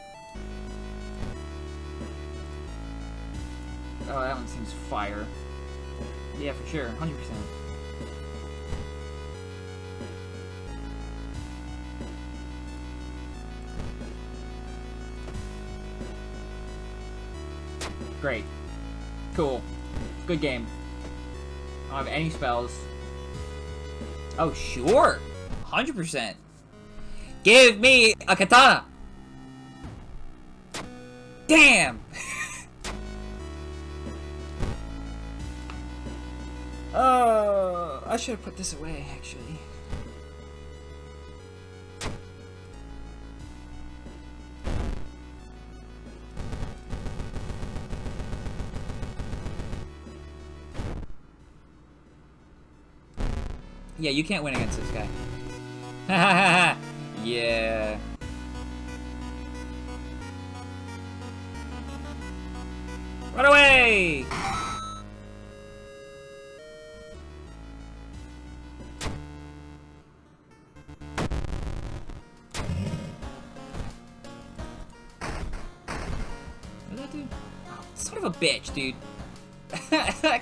[SPEAKER 1] Oh, that one seems fire. Yeah, for sure. 100%. Great. Cool. Good game. I don't have any spells. Oh, sure. 100%. Give me a katana. Damn. Oh, I should have put this away, actually. Yeah, you can't win against this guy. Yeah. Run away! What did that do? Oh, son of a bitch, dude.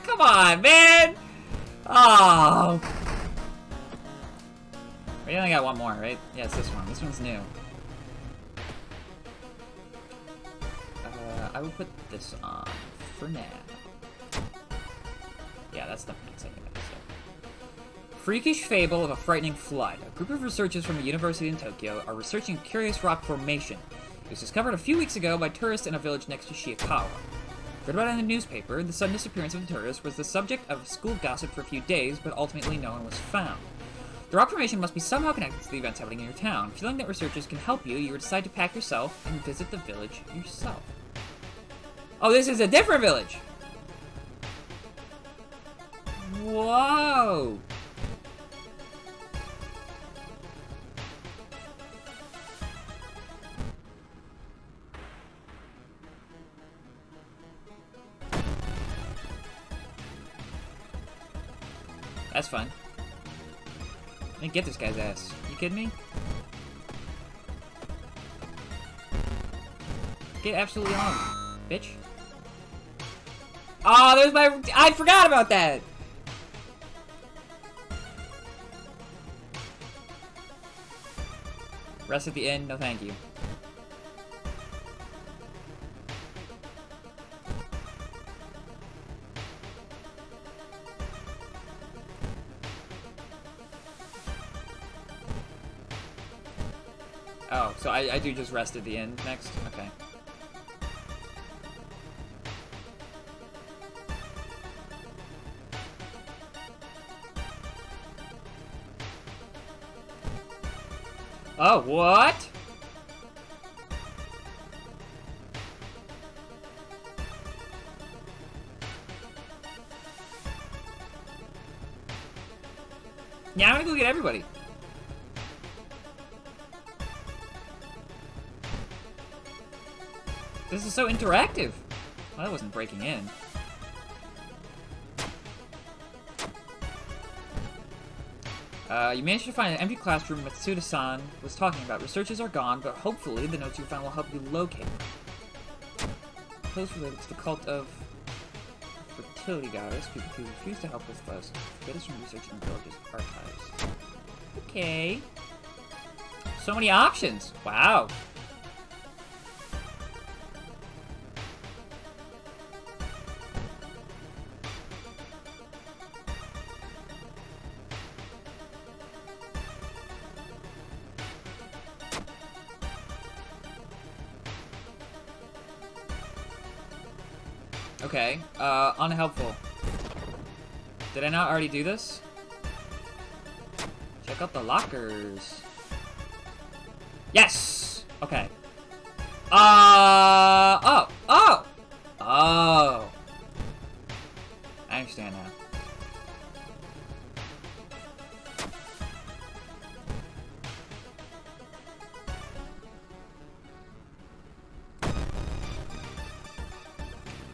[SPEAKER 1] Come on, man! Oh. We only got one more, right? Yeah, it's this one. This one's new. I will put this on for now. Yeah, that's the next thing. Freakish fable of a frightening flood. A group of researchers from a university in Tokyo are researching a curious rock formation. It was discovered a few weeks ago by tourists in a village next to Shiikawa. Read about it in the newspaper, the sudden disappearance of the tourists was the subject of school gossip for a few days, but ultimately no one was found. The rock formation must be somehow connected to the events happening in your town. Feeling that researchers can help you, you decide to pack yourself and visit the village yourself. Oh, this is a different village! Whoa! That's fun. I didn't get this guy's ass. You kidding me? Get absolutely on, bitch. Oh, there's my... I forgot about that! Rest at the end? No thank you. Oh, so I do just rest at the end next? Okay. Oh, what? Yeah, I'm gonna go get everybody. This is so interactive. Well, that wasn't breaking in. You managed to find an empty classroom Matsuda-san was talking about. Researchers are gone, but hopefully the notes you found will help you locate them. Close related to the cult of fertility goddess. People who refuse to help with us. Get us from researching the village's archives. Okay. So many options. Wow. Okay, unhelpful. Did I not already do this? Check out the lockers. Yes! Okay. Oh! Oh! Oh! I understand now.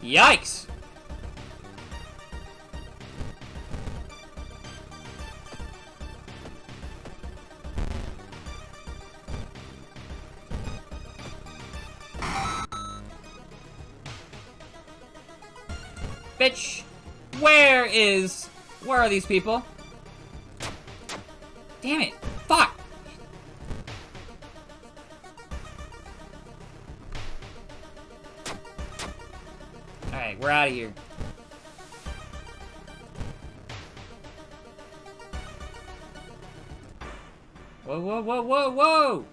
[SPEAKER 1] Yikes! Bitch! Where are these people? Damn it! Fuck! Alright, we're out of here. Whoa, whoa, whoa, whoa, whoa!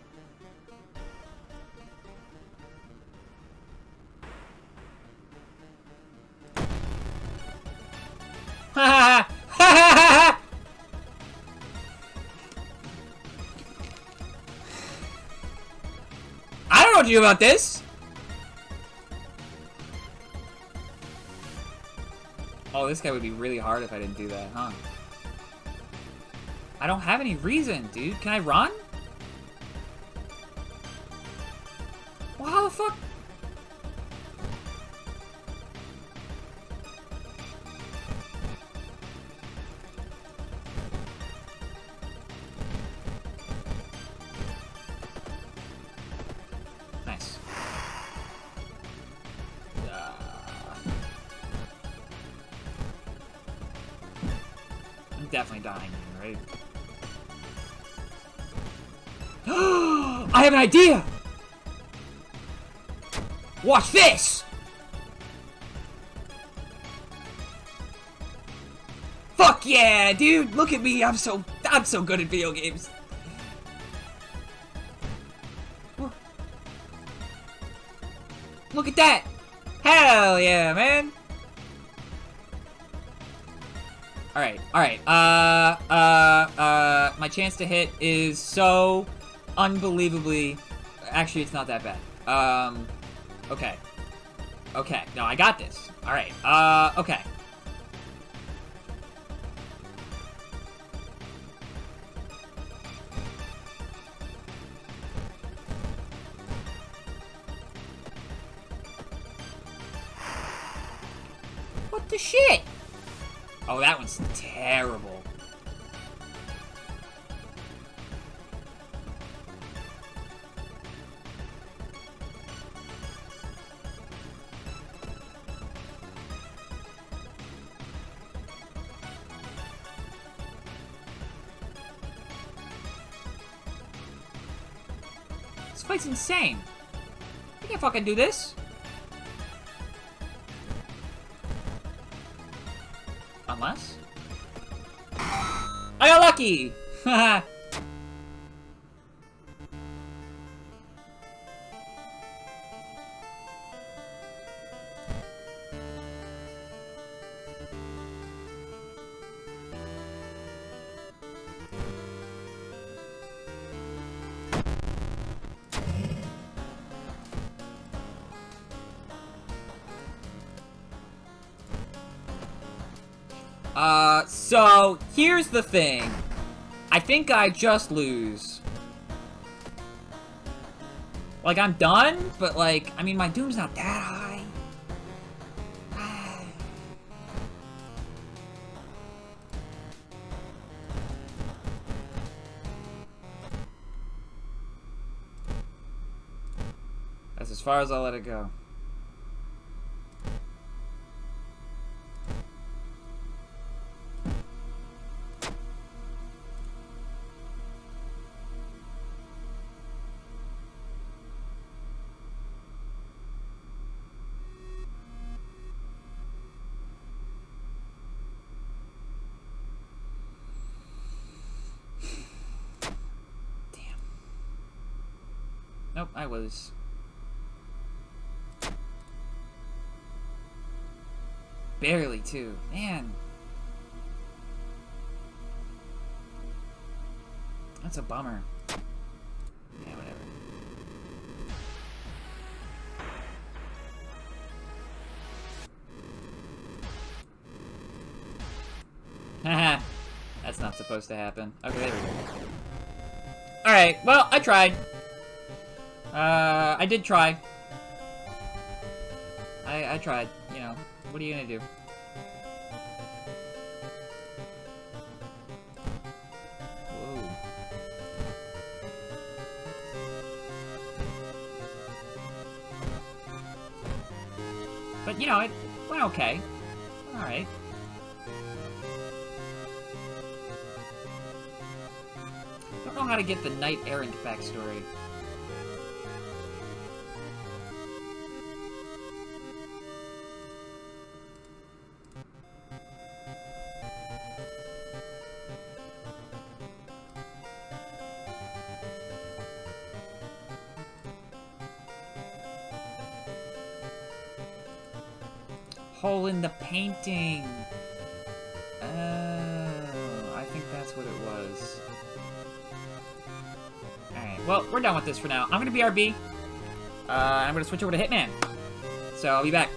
[SPEAKER 1] Ha ha ha ha! I don't know what to do about this! Oh, this guy would be really hard if I didn't do that, huh? I don't have any reason, dude. Can I run? Well, how the fuck? Nice. I'm definitely dying here, right? I have an idea! Watch this! Fuck yeah, dude! Look at me, I'm so good at video games. Look at that! Hell yeah, man! Alright, my chance to hit is so unbelievably... Actually, it's not that bad. Okay. Okay, no, I got this. Alright, okay. What the shit? Oh, that one's terrible. This fight's insane. I can't fucking do this. Unless... I got lucky! Haha. So, here's the thing. I think I just lose. Like, I'm done, but, like, I mean, my doom's not that high. That's as far as I'll let it go. Nope, I was. Barely, too. Man. That's a bummer. Yeah, whatever. Haha. That's not supposed to happen. Okay, there we go. Alright, well, I tried. I did try. I tried, you know. What are you gonna do? Whoa. But, you know, it went okay. Alright. Don't know how to get the Knight Errant backstory. Hole in the painting. Oh, I think that's what it was. Alright, well, we're done with this for now. I'm gonna BRB. I'm gonna switch over to Hitman. So I'll be back.